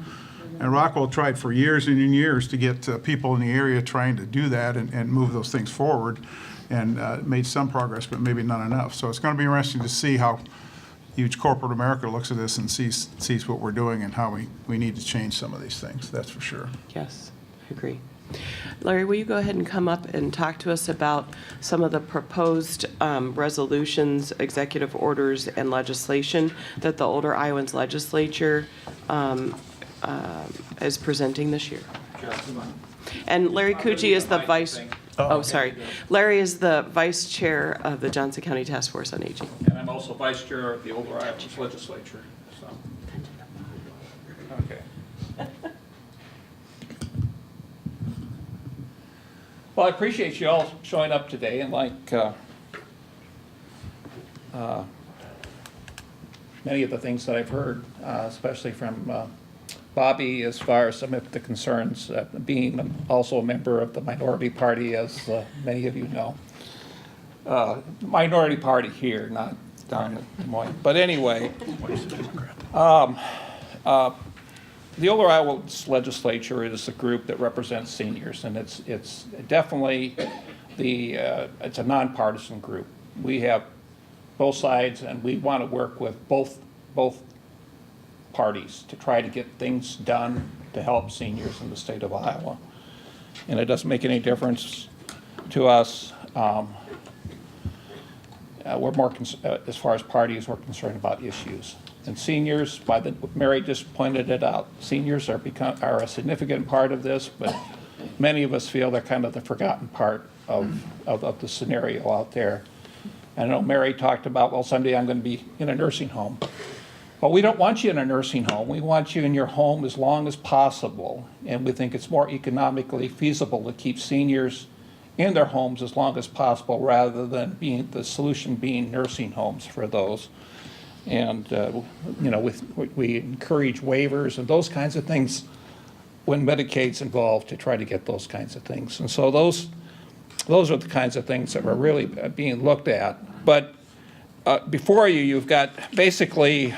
And Rockwell tried for years and years to get people in the area trying to do that and move those things forward, and made some progress, but maybe not enough. So it's going to be interesting to see how huge corporate America looks at this and sees what we're doing and how we need to change some of these things, that's for sure. Yes, I agree. Larry, will you go ahead and come up and talk to us about some of the proposed resolutions, executive orders, and legislation that the Older Iowans Legislature is presenting this year? And Larry Cucci is the vice, Larry is the vice chair of the Johnson County Task Force on Aging. And I'm also vice chair of the Older Iowans Legislature, so. Okay. Well, I appreciate you all showing up today, and like many of the things that I've heard, especially from Bobby, as far as some of the concerns, being also a member of the minority party, as many of you know. Minority party here, not down in Des Moines. But anyway, the Older Iowans Legislature is a group that represents seniors, and it's definitely it's a nonpartisan group. We have both sides, and we want to work with both parties to try to get things done to help seniors in the state of Iowa. And it doesn't make any difference to us. We're more as far as parties, we're concerned about issues. And seniors, Mary just pointed it out, seniors are a significant part of this, but many of us feel they're kind of the forgotten part of the scenario out there. And I know Mary talked about, well, someday I'm going to be in a nursing home. Well, we don't want you in a nursing home. We want you in your home as long as possible. And we think it's more economically feasible to keep seniors in their homes as long as possible, rather than the solution being nursing homes for those. And, we encourage waivers and those kinds of things when Medicaid's involved to try to get those kinds of things. And so those are the kinds of things that were really being looked at. But before you've got basically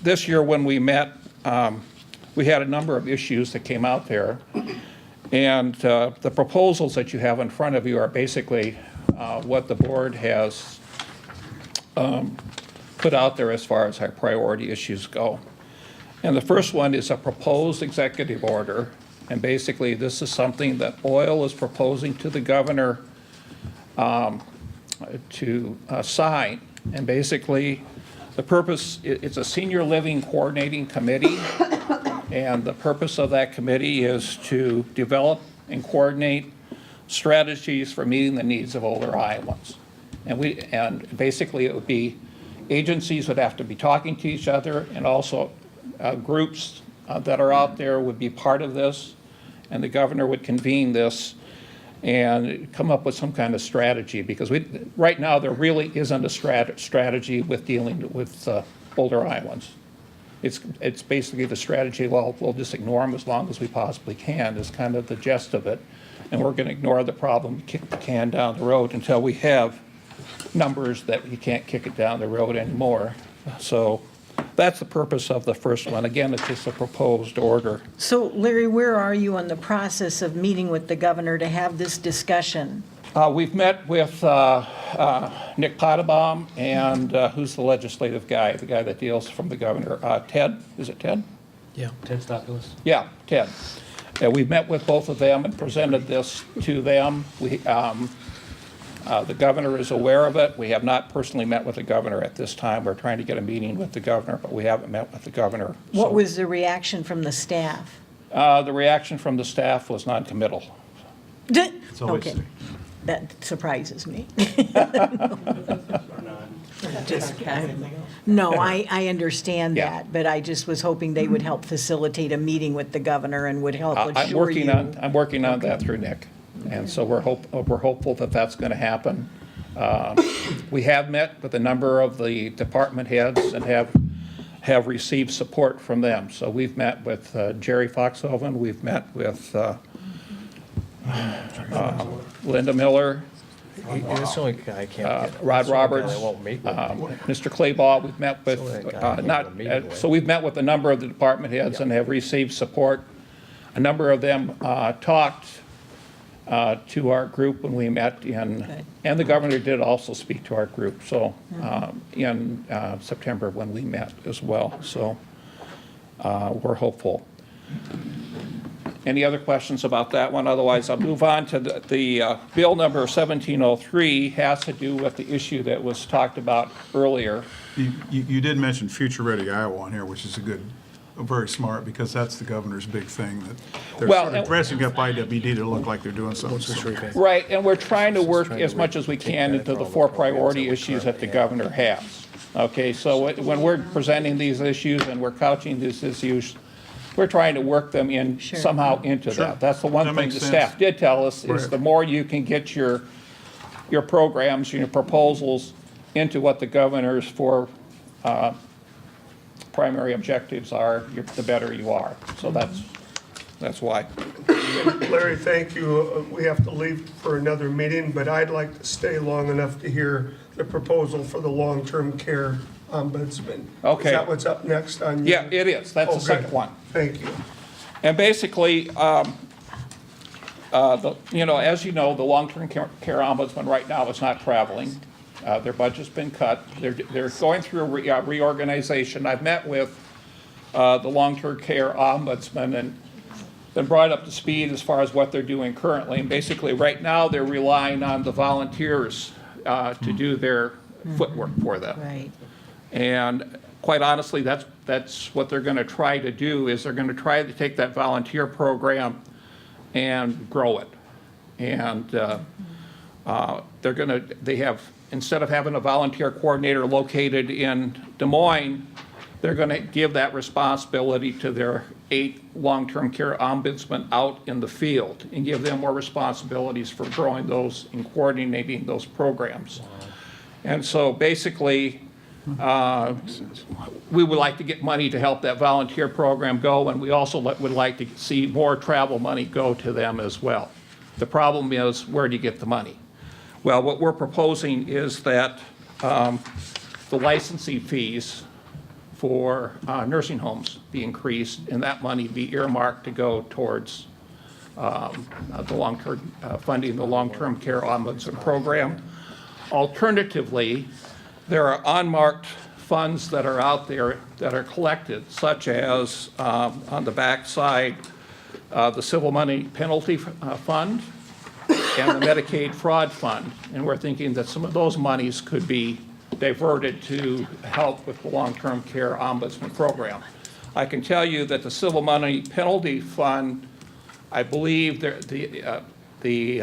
this year when we met, we had a number of issues that came out there. And the proposals that you have in front of you are basically what the board has put out there as far as our priority issues go. And the first one is a proposed executive order. And basically, this is something that OIL is proposing to the governor to sign. And basically, the purpose, it's a senior living coordinating committee. And the purpose of that committee is to develop and coordinate strategies for meeting the needs of older Iowans. And basically, it would be agencies would have to be talking to each other, and also groups that are out there would be part of this, and the governor would convene this and come up with some kind of strategy, because right now there really isn't a strategy with dealing with older Iowans. It's basically the strategy, well, we'll just ignore them as long as we possibly can, is kind of the gist of it. And we're going to ignore the problem, kick the can down the road until we have numbers that we can't kick it down the road anymore. So that's the purpose of the first one. Again, it's just a proposed order. So Larry, where are you on the process of meeting with the governor to have this discussion? We've met with Nick Pottabaum and who's the legislative guy, the guy that deals from the governor, Ted, is it Ted? Yeah, Ted Stopoulos. Yeah, Ted. We've met with both of them and presented this to them. The governor is aware of it. We have not personally met with the governor at this time. We're trying to get a meeting with the governor, but we haven't met with the governor. What was the reaction from the staff? The reaction from the staff was non-committal. Okay, that surprises me. No, I understand Yeah. that, but I just was hoping they would help facilitate a meeting with the governor and would help assure you. I'm working on that through Nick, and so we're hopeful that that's going to happen. We have met with a number of the department heads and have received support from them. So we've met with Jerry Foxhoven, we've met with Linda Miller, That's the only guy I can't get. Rod That's the only guy Roberts, I won't meet with. Mr. Claybaugh, we've met with, So that guy I can't not, get a meeting with. so we've met with a number of the department heads and have received support. A number of them talked to our group when we met and the governor did also speak to our group, so, in September when we met as well, so we're hopeful. Any other questions about that one? Otherwise, I'll move on to the bill number 1703 has to do with the issue that was talked about earlier. You did mention Future Ready Iowa on here, which is very smart, because that's the governor's big thing, that they're Well, sort of dressing up IWD to look like they're doing something. Right, and we're trying to work as much as we can into the 4 priority issues that the governor has. Okay, so when we're presenting these issues and we're couching these issues, we're trying to work them in somehow into that. That's the one That thing makes the sense. staff did tell us, is Right. the more you can get your programs, your proposals into what the governor's 4 primary objectives are, the better you are. So that's why. Larry, thank you. We have to leave for another meeting, but I'd like to stay long enough to hear the proposal for the long-term care ombudsman. Okay. Is that what's up next on you? Yeah, it is. That's the Oh, second good. one. Thank you. And basically, as you know, the long-term care ombudsman right now is not traveling. Their budget's been cut. They're going through a reorganization. I've met with the long-term care ombudsman and been brought up to speed as far as what they're doing currently. And basically, right now, they're relying on the volunteers to do their footwork for them. Right. And quite honestly, that's what they're going to try to do, is they're going to try to take that volunteer program and grow it. And they have, instead of having a volunteer coordinator located in Des Moines, they're going to give that responsibility to their 8 long-term care ombudsmen out in the field and give them more responsibilities for growing those and coordinating those programs. And so basically, we would like to get money to help that volunteer program go, and we also would like to see more travel money go to them as well. The problem is, where do you get the money? Well, what we're proposing is that the licensing fees for nursing homes be increased, and that money be earmarked to go towards the long-term funding the long-term care ombudsman program. Alternatively, there are unmarked funds that are out there that are collected, such as on the back side, the civil money penalty fund and the Medicaid fraud fund. And we're thinking that some of those monies could be diverted to help with the long-term care ombudsman program. I can tell you that the civil money penalty fund, I believe the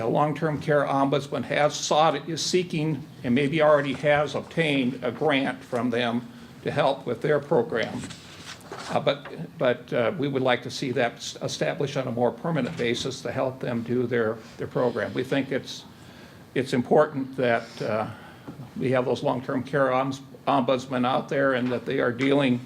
long-term care ombudsman is seeking, and maybe already has obtained, a grant from them to help with their program. But we would like to see that established on a more permanent basis to help them do their program. We think it's important that we have those long-term care ombudsmen out there, and that they are dealing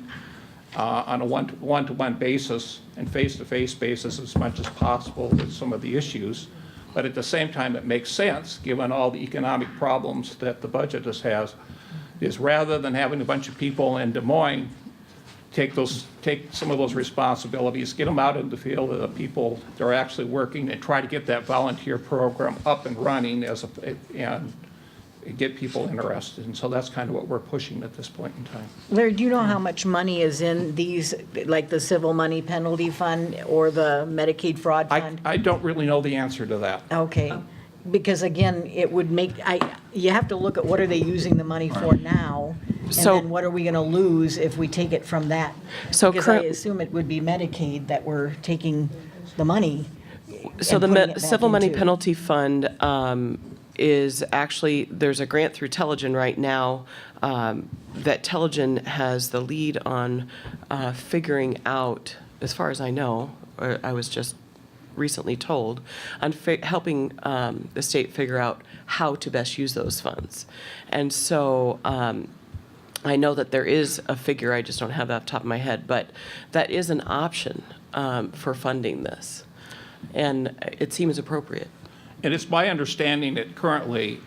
on a one-to-one basis and face-to-face basis as much as possible with some of the issues. But at the same time, it makes sense, given all the economic problems that the budget has, is rather than having a bunch of people in Des Moines take some of those responsibilities, get them out in the field of the people that are actually working, and try to get that volunteer program up and running and get people interested. And so that's kind of what we're pushing at this point in time. Larry, do you know how much money is in these, like the civil money penalty fund or the Medicaid fraud fund? I don't really know the answer to that. Okay, because again, it would make, you have to look at what are they using the money for now, and So- then what are we going to lose if we take it from that? So Because I current- assume it would be Medicaid that we're taking the money. So and the putting it back Civil Money into. Penalty Fund is actually, there's a grant through Telegen right now that Telegen has the lead on figuring out, as far as I know, or I was just recently told, on helping the state figure out how to best use those funds. And so I know that there is a figure, I just don't have that off the top of my head, but that is an option for funding this. and it seems appropriate. And it's my understanding that currently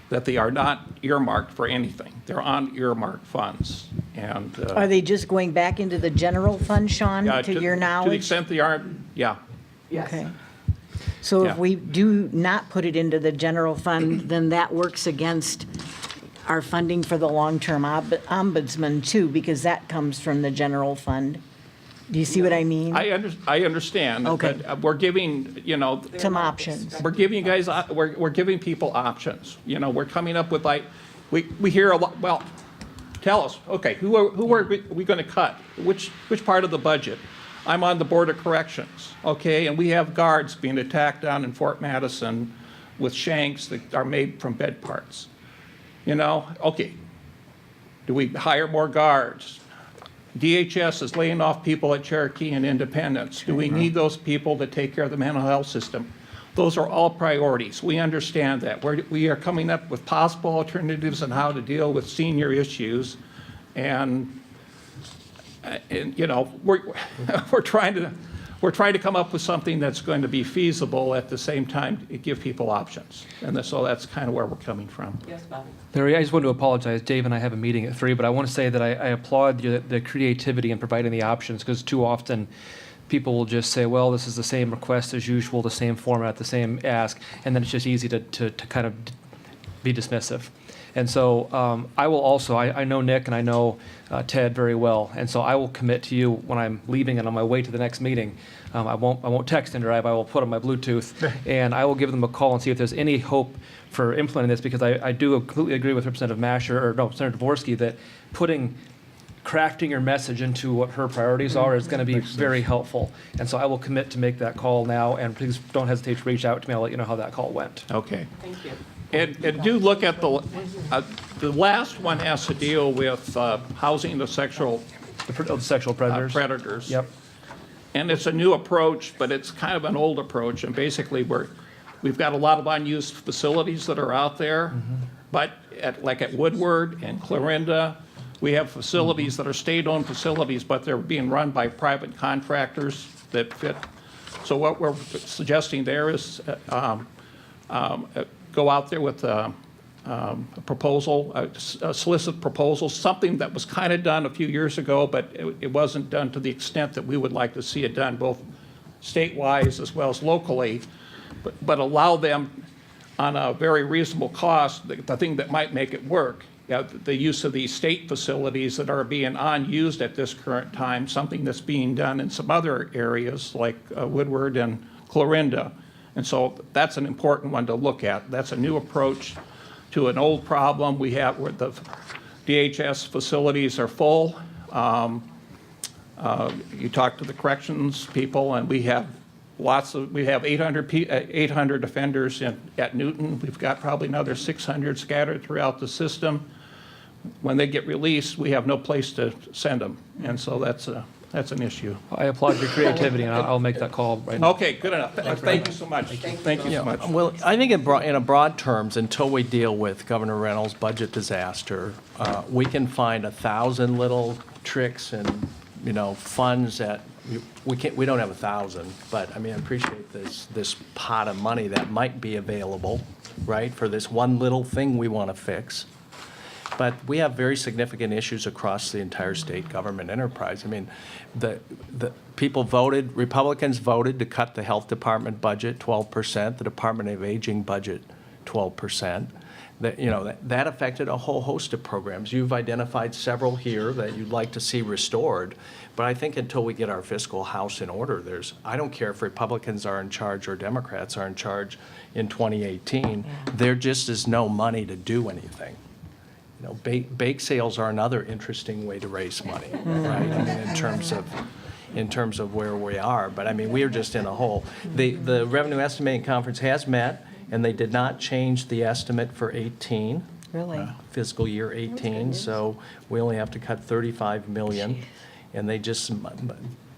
that they are not earmarked for anything. They're unearmarked funds. And Are they just going back into the general fund, Sean, yeah, to your To the knowledge? extent they aren't, yeah. Okay. So Yeah. if we do not put it into the general fund, then that works against our funding for the long-term ombudsman too, because that comes from the general fund. Do you see what I mean? I understand. Okay. But we're giving, Some options. we're giving you guys, we're giving people options. We're coming up with we hear a lot, well, tell us, okay, who are we going to cut? Which part of the budget? I'm on the Board of Corrections, okay, and we have guards being attacked down in Fort Madison with shanks that are made from bed parts. Okay, do we hire more guards? DHS is laying off people at Cherokee and Independence. Do we need those people to take care of the mental health system? Those are all priorities. We understand that. We are coming up with possible alternatives on how to deal with senior issues, and we're trying to come up with something that's going to be feasible at the same time to give people options. And so that's kind of where we're coming from. Yes, Bobby. Larry, I just want to apologize. Dave and I have a meeting at 3, but I want to say that I applaud the creativity in providing the options, because too often people will just say, well, this is the same request as usual, the same format, the same ask, and then it's just easy to kind of be dismissive. And so I will also, I know Nick and I know Ted very well, and so I will commit to you when I'm leaving and on my way to the next meeting. I won't text and drive. I will put on my Bluetooth, and I will give them a call and see if there's any hope for implementing this, because I do completely agree with Senator Dvorsky that crafting your message into what her priorities are is going to be very helpful. And so I will commit to make that call now, and please don't hesitate to reach out to me. I'll let you know how that call went. Okay. Thank you. And do look at the last one has to deal with housing the sexual The sexual predators. predators. Yep. And it's a new approach, but it's kind of an old approach. And basically, we've got a lot of unused facilities that are out there. But like at Woodward and Clarinda, we have facilities that are state-owned facilities, but they're being run by private contractors that fit. So what we're suggesting there is go out there with a proposal, a solicit proposal, something that was kind of done a few years ago, but it wasn't done to the extent that we would like to see it done, both state-wise as well as locally, but allow them on a very reasonable cost, the thing that might make it work. The use of these state facilities that are being unused at this current time, something that's being done in some other areas like Woodward and Clarinda. And so that's an important one to look at. That's a new approach to an old problem we have where the DHS facilities are full. You talk to the corrections people, and we have 800 offenders at Newton. We've got probably another 600 scattered throughout the system. When they get released, we have no place to send them, and so that's an issue. I applaud your creativity, and I'll make that call right now. Okay, good enough. Thank you so much. Thank you so much. Well, I think in broad terms, until we deal with Governor Reynolds' budget disaster, we can find 1,000 little tricks and, funds that we don't have 1,000, but I appreciate this pot of money that might be available, right, for this one little thing we want to fix. But we have very significant issues across the entire state government enterprise. The people voted, Republicans voted to cut the health department budget 12%, the Department of Aging budget 12%. That affected a whole host of programs. You've identified several here that you'd like to see restored. But I think until we get our fiscal house in order, I don't care if Republicans are in charge or Democrats are in charge in 2018, there just is no money to do anything. Bake sales are another interesting way to raise money, right? In terms of where we are. But we are just in a hole. The Revenue Estimating Conference has met, and they did not change the estimate for 18. Really? Fiscal year 18. So we only have to cut $35 million, and they just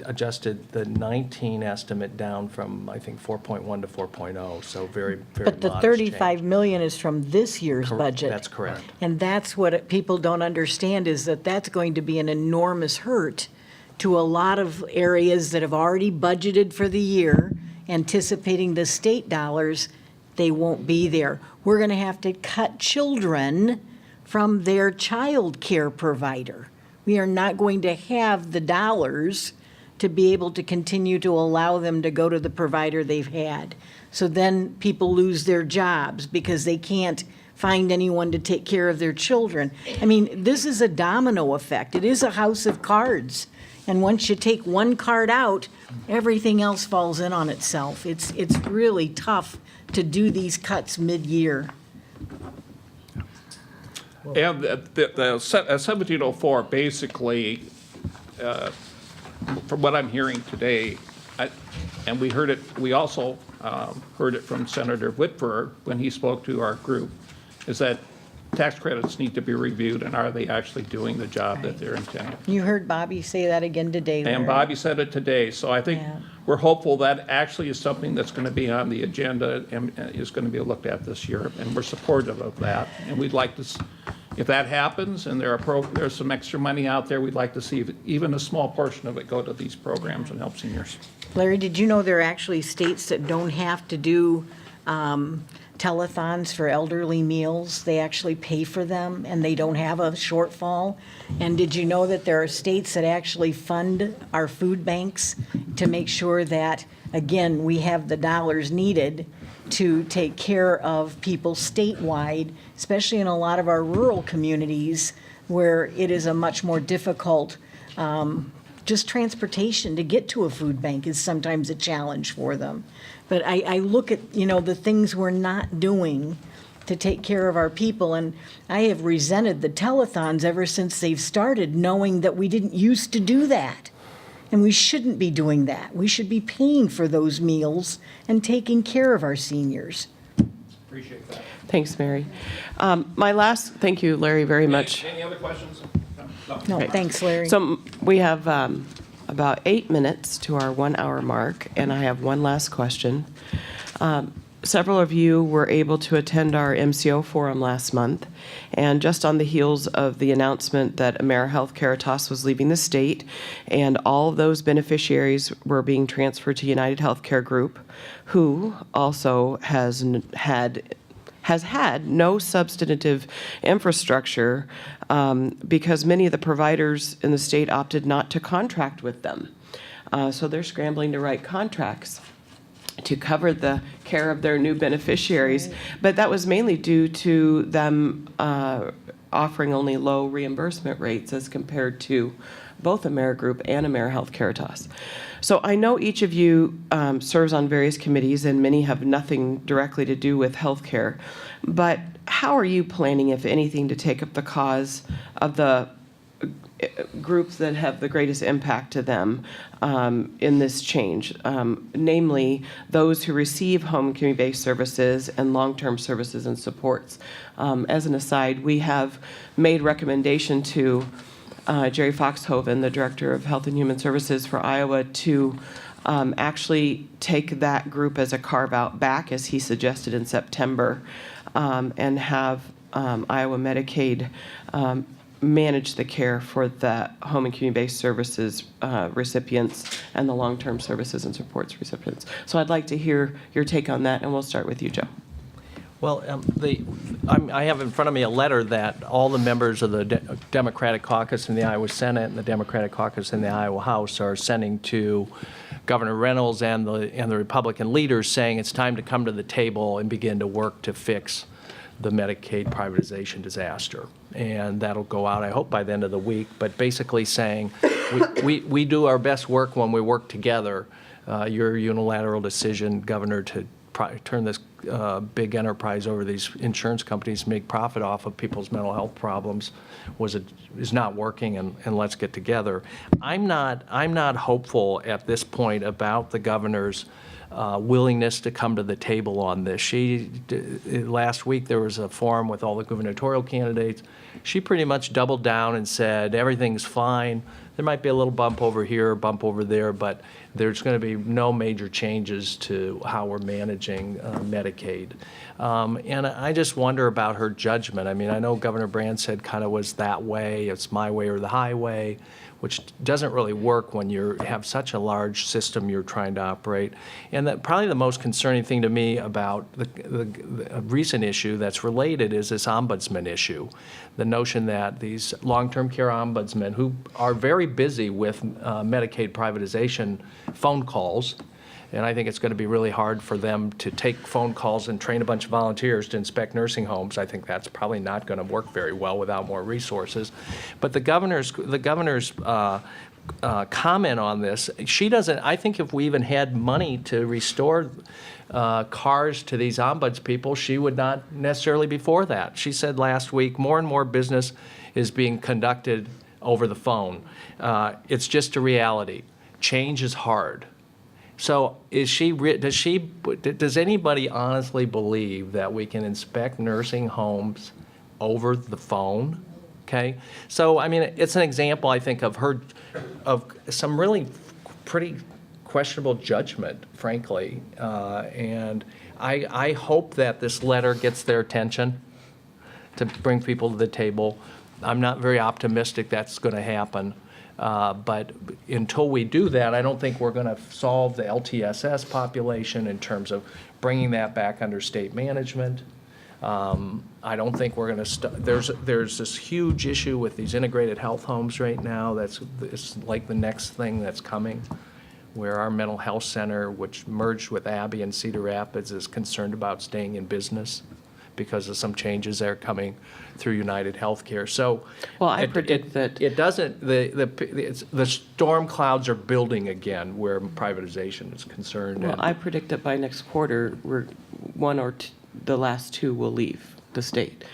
adjusted the 19 estimate down from, I think, 4.1 to 4.0, so very, very But the modest 35 change. million is from this year's budget. That's correct. And that's what people don't understand, is that that's going to be an enormous hurt to a lot of areas that have already budgeted for the year anticipating the state dollars, they won't be there. We're going to have to cut children from their child care provider. We are not going to have the dollars to be able to continue to allow them to go to the provider they've had. So then people lose their jobs because they can't find anyone to take care of their children. I mean, this is a domino effect. It is a house of cards. And once you take one card out, everything else falls in on itself. It's really tough to do these cuts mid-year. And the 1704, basically, from what I'm hearing today, and we also heard it from Senator Whitford when he spoke to our group, is that tax credits need to be reviewed, and are they actually doing the job that they're intending? You heard Bobby say that again today, Larry. And Bobby said it today, so I think Yeah. we're hopeful that actually is something that's going to be on the agenda and is going to be looked at this year, and we're supportive of that. And we'd like to, if that happens and there's some extra money out there, we'd like to see even a small portion of it go to these programs and help seniors. Larry, did you know there are actually states that don't have to do telethons for elderly meals? They actually pay for them, and they don't have a shortfall. And did you know that there are states that actually fund our food banks to make sure that, again, we have the dollars needed to take care of people statewide, especially in a lot of our rural communities where it is a much more difficult, just transportation to get to a food bank is sometimes a challenge for them. But I look at, the things we're not doing to take care of our people, and I have resented the telethons ever since they've started, knowing that we didn't used to do that. And we shouldn't be doing that. We should be paying for those meals and taking care of our seniors. Appreciate that. Thanks, Mary. Thank you, Larry, very much. Any other questions? No, Okay. thanks, Larry. So we have about 8 minutes to our 1 hour mark, and I have one last question. Several of you were able to attend our MCO forum last month, and just on the heels of the announcement that AmeriHealth Caritas was leaving the state, and all of those beneficiaries were being transferred to United Healthcare Group, who also has had no substantive infrastructure because many of the providers in the state opted not to contract with them. So they're scrambling to write contracts to cover the care of their new beneficiaries. But that was mainly due to them offering only low reimbursement rates as compared to both AmeriGroup and AmeriHealth Caritas. So I know each of you serves on various committees, and many have nothing directly to do with healthcare. But how are you planning, if anything, to take up the cause of the groups that have the greatest impact to them in this change, namely those who receive home and community-based services and long-term services and supports? As an aside, we have made recommendation to Jerry Foxhoven, the Director of Health and Human Services for Iowa, to actually take that group as a carve-out back, as he suggested in September, and have Iowa Medicaid manage the care for the home and community-based services recipients and the long-term services and supports recipients. So I'd like to hear your take on that, and we'll start with you, Joe. Well, I have in front of me a letter that all the members of the Democratic caucus in the Iowa Senate and the Democratic caucus in the Iowa House are sending to Governor Reynolds and the Republican leaders, saying it's time to come to the table and begin to work to fix the Medicaid privatization disaster. And that'll go out, I hope, by the end of the week, but basically saying we do our best work when we work together. Your unilateral decision, Governor, to turn this big enterprise over these insurance companies to make profit off of people's mental health problems is not working, and let's get together. I'm not hopeful at this point about the governor's willingness to come to the table on this. Last week there was a forum with all the gubernatorial candidates. She pretty much doubled down and said everything's fine. there might be a little bump over here, a bump over there, but there's going to be no major changes to how we're managing Medicaid. And I just wonder about her judgment. I mean, I know Governor Brand said kind of was that way, it's my way or the highway, which doesn't really work when you have such a large system you're trying to operate. And that probably the most concerning thing to me about the recent issue that's related is this ombudsman issue. The notion that these long-term care ombudsmen, who are very busy with Medicaid privatization phone calls, and I think it's going to be really hard for them to take phone calls and train a bunch of volunteers to inspect nursing homes. I think that's probably not going to work very well without more resources. But the governor's comment on this, she doesn't, I think if we even had money to restore cars to these ombuds people, she would not necessarily be for that. She said last week, more and more business is being conducted over the phone. It's just a reality. Change is hard. So does anybody honestly believe that we can inspect nursing homes over the phone? Okay, so I mean, it's an example, I think, of some really pretty questionable judgment, frankly. And I hope that this letter gets their attention to bring people to the table. I'm not very optimistic that's going to happen. But until we do that, I don't think we're going to solve the LTSS population in terms of bringing that back under state management. I don't think we're going to there's this huge issue with these integrated health homes right now. It's like the next thing that's coming, where our mental health center, which merged with Abbey and Cedar Rapids, is concerned about staying in business because of some changes that are coming through United Healthcare. So, Well, I predict that- it doesn't. The storm clouds are building again where privatization is concerned. Well, and- I predict that by next quarter, one or the last two will leave the state.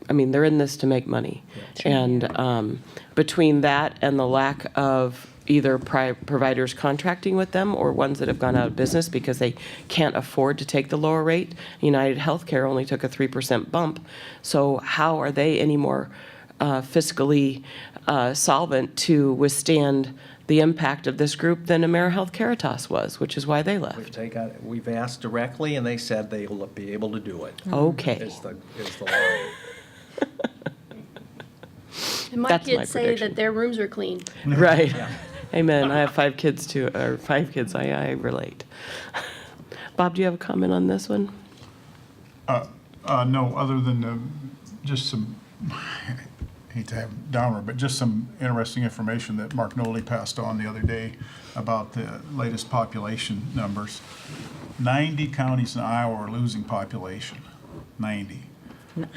I mean, they're in this to make money. And between that and the lack of either providers contracting with them or ones that have gone out of business because they can't afford to take the lower rate, United Healthcare only took a 3% bump. So how are they any more fiscally solvent to withstand the impact of this group than AmeriHealth Caritas was, which is why they left? We've asked directly, and they said they'll be able to do it. Okay. Is the line. And my That's my kids say prediction. that their rooms are clean. Right. Amen. I have 5 kids too, or 5 kids. I relate. Bob, do you have a comment on this one? No, other than just some, I hate to have downer, but just some interesting information that Mark Noley passed on the other day about the latest population numbers. 90 counties in Iowa are losing population, 90.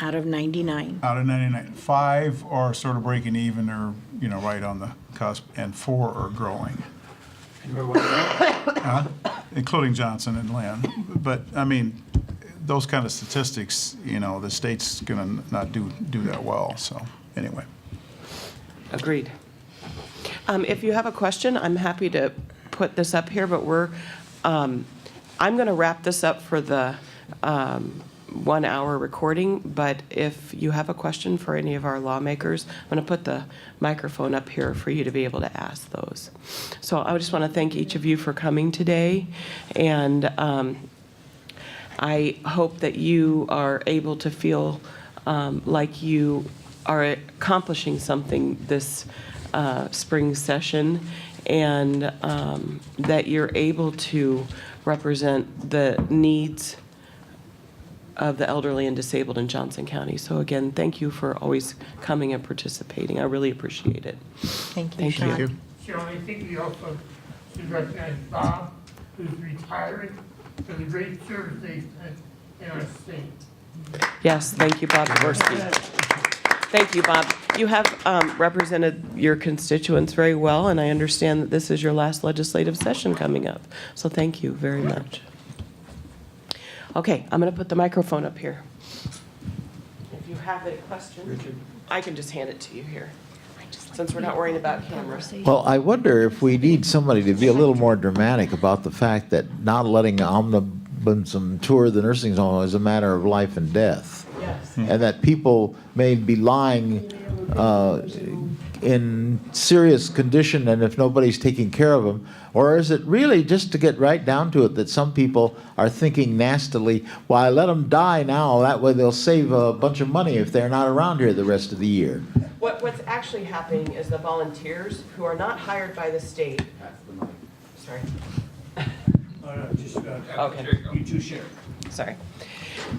Out of 99. Out of 99, 5 are sort of breaking even or, right on the cusp, and 4 are growing. Including Johnson and Lynn. But, I mean, those kind of statistics, the state's going to not do that well. So, anyway. Agreed. If you have a question, I'm happy to put this up here, but I'm going to wrap this up for the 1 hour recording, but if you have a question for any of our lawmakers, I'm going to put the microphone up here for you to be able to ask those. So I just want to thank each of you for coming today, and I hope that you are able to feel like you are accomplishing something this spring session, and that you're able to represent the needs of the elderly and disabled in Johnson County. So again, thank you for always coming and participating. I really appreciate it. Thank you, Thank Sean. you. Sean, I think we also should recognize Bob, who's retiring, for the great service they've done in our state. Yes, thank you, Bob Dvorsky. Thank you, Bob. You have represented your constituents very well, and I understand that this is your last legislative session coming up. So thank you very much. Okay, I'm going to put the microphone up here. If you have a question, I can just hand it to you here, since we're not worrying about cameras. Well, I wonder if we need somebody to be a little more dramatic about the fact that not letting ombudsman tour the nursing home is a matter of life and death. Yes. And that people may be lying, in serious condition and if nobody's taking care of them? Or is it really, just to get right down to it, that some people are thinking nastily, well, I let them die now, that way they'll save a bunch of money if they're not around here the rest of the year? What's actually happening is the volunteers who are not hired by the state. Sorry. Okay. You two share. Sorry.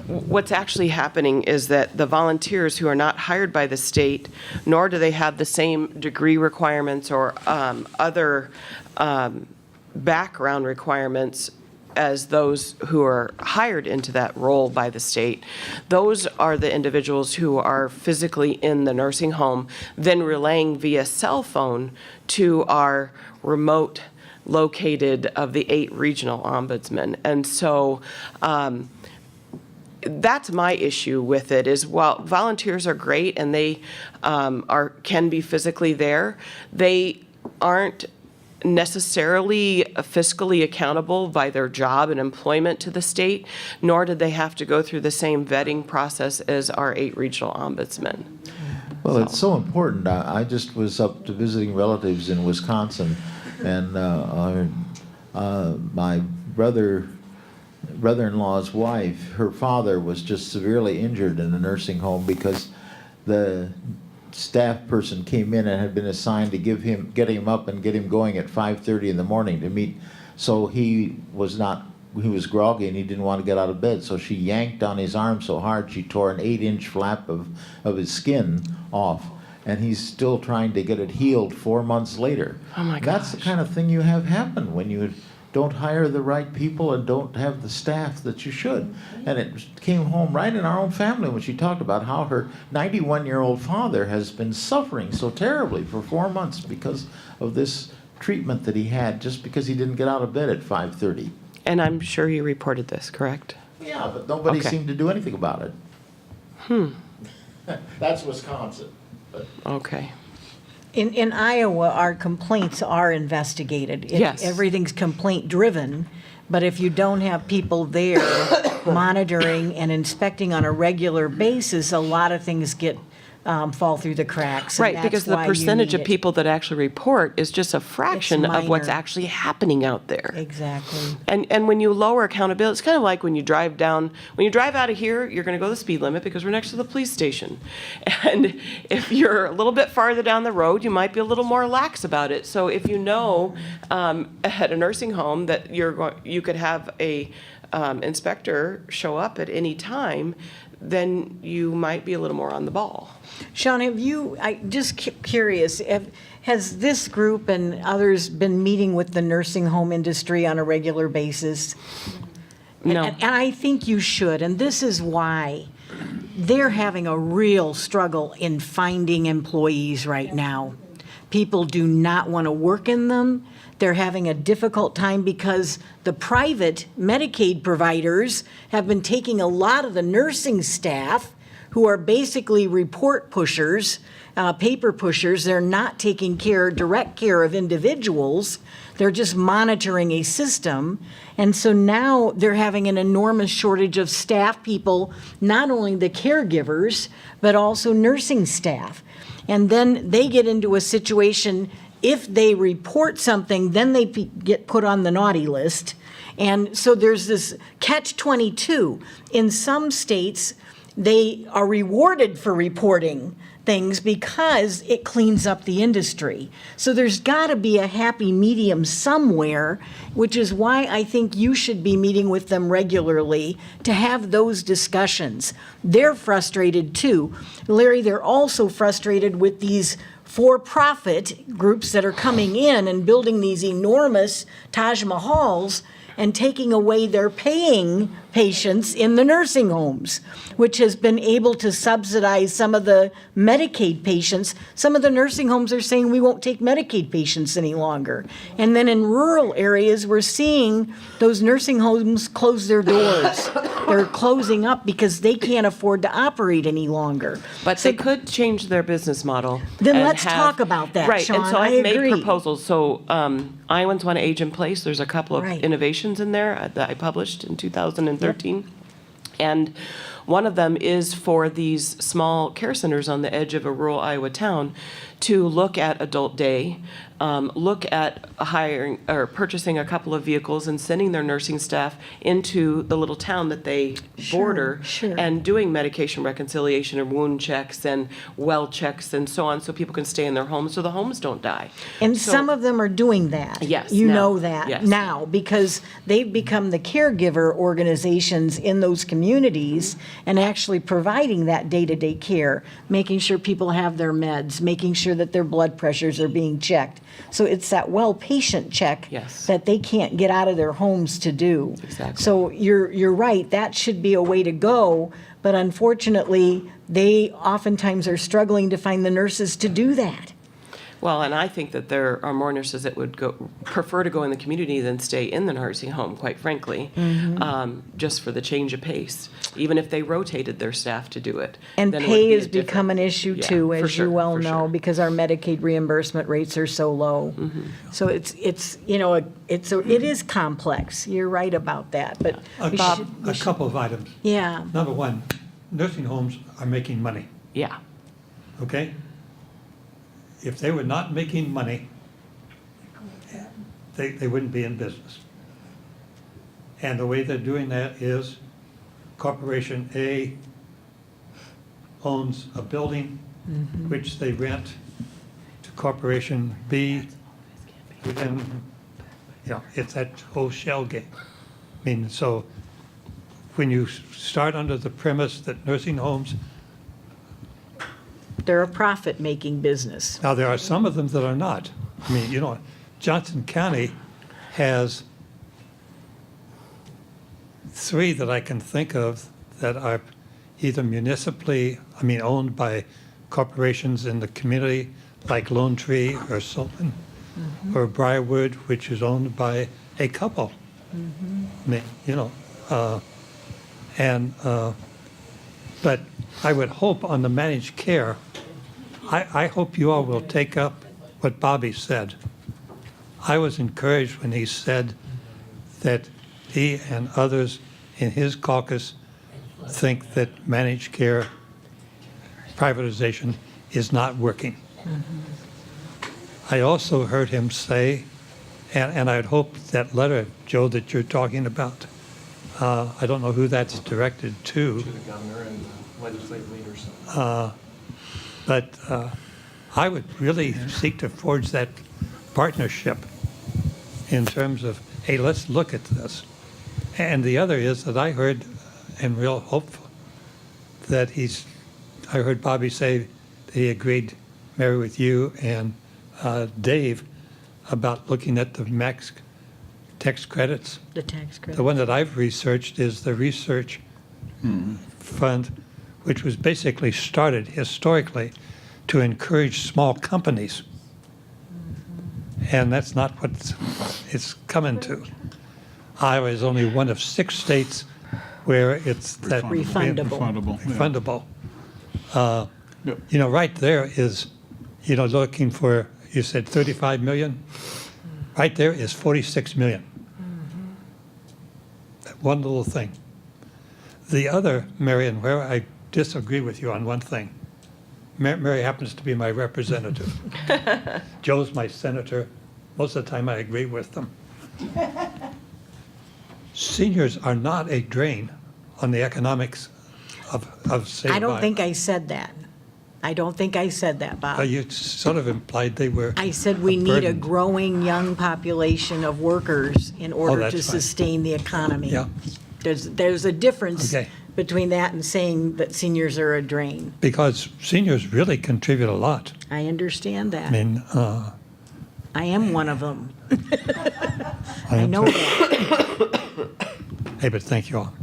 What's actually happening is that the volunteers who are not hired by the state, nor do they have the same degree requirements or other background requirements as those who are hired into that role by the state, those are the individuals who are physically in the nursing home, then relaying via cell phone to our remote located of the 8 regional ombudsmen. And so that's my issue with it is, while volunteers are great and they can be physically there, they aren't necessarily fiscally accountable by their job and employment to the state, nor did they have to go through the same vetting process as our 8 regional ombudsmen. Well, it's so important. I just was up to visiting relatives in Wisconsin, and my brother-in-law's wife, her father was just severely injured in a nursing home because the staff person came in and had been assigned to get him up and get him going at 5:30 in the morning to meet. So he was groggy and he didn't want to get out of bed. So she yanked on his arm so hard she tore an 8-inch flap of his skin off. And he's still trying to get it healed 4 months later. Oh my That's the gosh. kind of thing you have happen when you don't hire the right people and don't have the staff that you should. And it came home right in our own family when she talked about how her 91-year-old father has been suffering so terribly for 4 months because of this treatment that he had just because he didn't get out of bed at 5:30. And I'm sure you reported this, correct? Yeah, but nobody Okay. seemed to do anything about it. That's Wisconsin. But Okay. In Iowa, our complaints are investigated. Yes. Everything's complaint-driven, but if you don't have people there monitoring and inspecting on a regular basis, a lot of things fall through the cracks. and Right, that's because the why you percentage need of it. people that actually report is just a fraction of what's minor. actually happening out there. Exactly. And when you lower accountability, it's kind of like when you drive out of here, you're going to go the speed limit because we're next to the police station. And if you're a little bit farther down the road, you might be a little more lax about it. So if you know at a nursing home that you could have a inspector show up at any time, then you might be a little more on the ball. Sean, curious, has this group and others been meeting with the nursing home industry on a regular basis? No. And I think you should, and this is why. They're having a real struggle in finding employees right now. People do not want to work in them. They're having a difficult time because the private Medicaid providers have been taking a lot of the nursing staff who are basically report pushers, paper pushers. They're not taking direct care of individuals. They're just monitoring a system. And so now they're having an enormous shortage of staff people, not only the caregivers, but also nursing staff. And then they get into a situation, if they report something, then they get put on the naughty list. And so there's this catch-22. In some states, they are rewarded for reporting things because it cleans up the industry. So there's got to be a happy medium somewhere, which is why I think you should be meeting with them regularly to have those discussions. They're frustrated too. Larry, they're also frustrated with these for-profit groups that are coming in and building these enormous Taj Mahals and taking away their paying patients in the nursing homes, which has been able to subsidize some of the Medicaid patients. Some of the nursing homes are saying we won't take Medicaid patients any longer. And then in rural areas, we're seeing those nursing homes close their doors. They're closing up because they can't afford to operate any longer. But So- they could change their business model. Then and let's talk about that, Right, and Sean. so I I've made agree. proposals. So Iowans want to age in place. There's a couple of Right. innovations in there that I published in 2013. And One of them is for these small care centers on the edge of a rural Iowa town to look at adult day, look at hiring or purchasing a couple of vehicles and sending their nursing staff into the little town that they border sure. and doing medication reconciliation and wound checks and well checks and so on, so people can stay in their homes so the homes don't die. And So- some of them are doing that. Yes, You now, know that yes. now, because they've become the caregiver organizations in those communities and actually providing that day-to-day care, making sure people have their meds, making sure that their blood pressures are being checked. So it's that well-patient check Yes. that they can't get out of their homes to do. Exactly. So you're right, that should be a way to go, but unfortunately, they oftentimes are struggling to find the nurses to do that. Well, and I think that there are more nurses that would prefer to go in the community than stay in the nursing home, quite frankly, just for the change of pace, even if they rotated their staff to do it. And then it would pay be a has become an different- issue Yeah, too, for as sure, you well for know, sure. because our Medicaid reimbursement rates are so low. So it's, you know, it is complex. You're right about that, but we should, A couple of items. yeah, Number one, nursing homes are making money, Yeah, okay? If they were not making money, they wouldn't be in business. And the way they're doing that is Corporation A owns a building which they rent to Corporation B. And, you know, it's that whole shell game. I mean, so when you start under the premise that nursing homes, they're a profit-making business. now there are some of them that are not. I mean, you know, Johnson County has 3 that I can think of that are either municipally, owned by corporations in the community, like Lone Tree or Sullivan, or Briarwood, which is owned by a couple. I mean, you know, but I would hope on the managed care, I hope you all will take up what Bobby said. I was encouraged when he said that he and others in his caucus think that managed care privatization is not working. I also heard him say, and I'd hope that letter, Joe, that you're talking about, I don't know who that's directed to. To the governor and the legislative leaders. But I would really seek to forge that partnership in terms of, hey, let's look at this. And the other is that I heard, and real hopeful, that I heard Bobby say that he agreed, Mary, with you and Dave about looking at the max tax credits. The tax credit. The one that I've researched is the research fund, which was basically started historically to encourage small companies. And that's not what it's coming to. Iowa is only one of 6 states where it's that Refundable. Refundable, yeah. refundable. You know, right there is, you know, looking for, you said 35 million? Right there is 46 million. That one little thing. The other, Marion, where I disagree with you on one thing. Mary happens to be my representative. Joe's my senator. Most of the time I agree with them. Seniors are not a drain on the economics of Save I don't Iowa. think I said that. I don't think I said that, Bob. You sort of implied they were. I said we need a burden. growing young population of workers in order that's to fine. sustain the economy. Yeah. There's a difference Okay. between that and saying that seniors are a drain. Because seniors really contribute a lot. I understand I that. mean, I am one of them. I I am know too. that. Hey, but thank you all.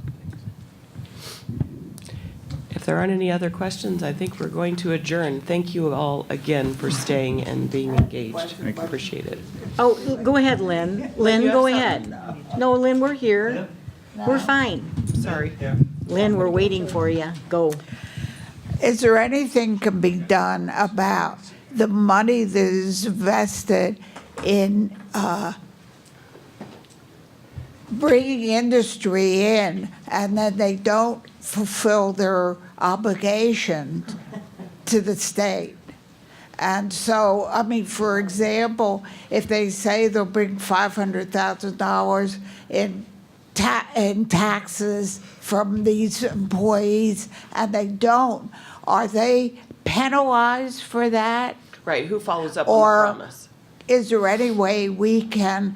if there aren't any other questions, I think we're going to adjourn. Thank you all again for staying and being engaged. Appreciate it. Oh, go ahead, Lynn. Lynn, go ahead. No, Lynn, we're here. We're fine. Sorry. Lynn, we're waiting for you. Go. Is there anything can be done about the money that is invested in bringing industry in, and then they don't fulfill their obligation to the state. And so, I mean, for example, if they say they'll bring $500,000 in taxes from these employees and they don't, are they penalized for that? Right, who follows up on Or the promise? is there any way we can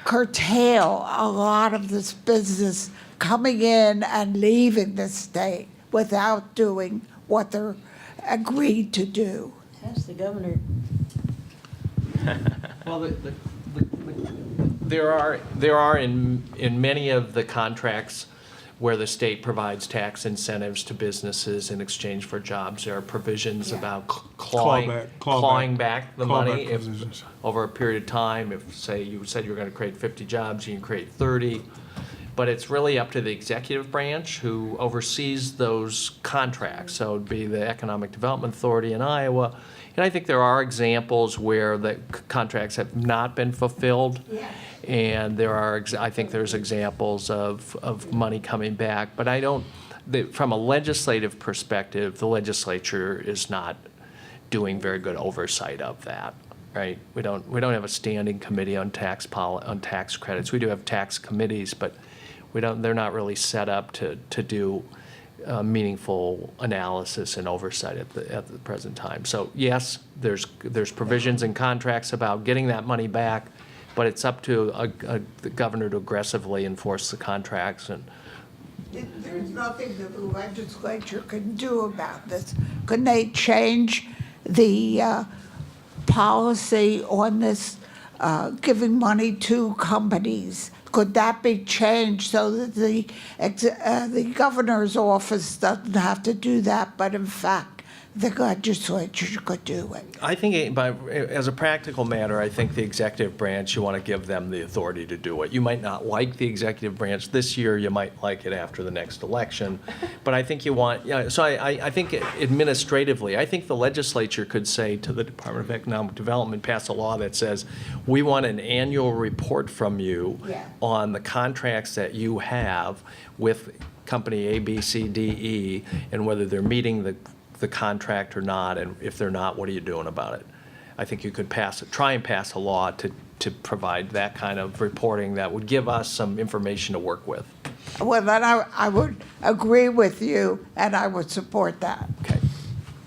curtail a lot of this business coming in and leaving the state without doing what they're agreed to do? Ask the governor. Well, there are in many of the contracts where the state provides tax incentives to businesses in exchange for jobs, there are provisions about clawing back the money if, over a period of time. If, say, you said you were going to create 50 jobs, you can create 30. But it's really up to the executive branch who oversees those contracts. So it'd be the Economic Development Authority in Iowa. And I think there are examples where the contracts have not been fulfilled. And there are, I think there's examples of money coming back. But I don't, from a legislative perspective, the legislature is not doing very good oversight of that, right? We don't have a standing committee on tax credits. We do have tax committees, but they're not really set up to do meaningful analysis and oversight at the present time. So yes, there's provisions in contracts about getting that money back, but it's up to the governor to aggressively enforce the contracts. And There's nothing that the legislature can do about this. Couldn't they change the policy on this, giving money to companies? Could that be changed so that the governor's office doesn't have to do that, but in fact, the legislature could do it? I think, as a practical matter, I think the executive branch, you want to give them the authority to do it. You might not like the executive branch this year, you might like it after the next election, but I think you want, so I think administratively, I think the legislature could say to the Department of Economic Development, pass a law that says, we want an annual report from you on the contracts that you have with company A, B, C, D, E, and whether they're meeting the contract or not, and if they're not, what are you doing about it? I think you could try and pass a law to provide that kind of reporting that would give us some information to work with. Well, then I would agree with you, and I would support that. Okay,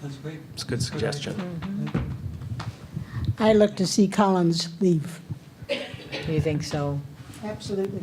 That's great. it's a good suggestion. I look to see Collins leave. Do you think so? Absolutely.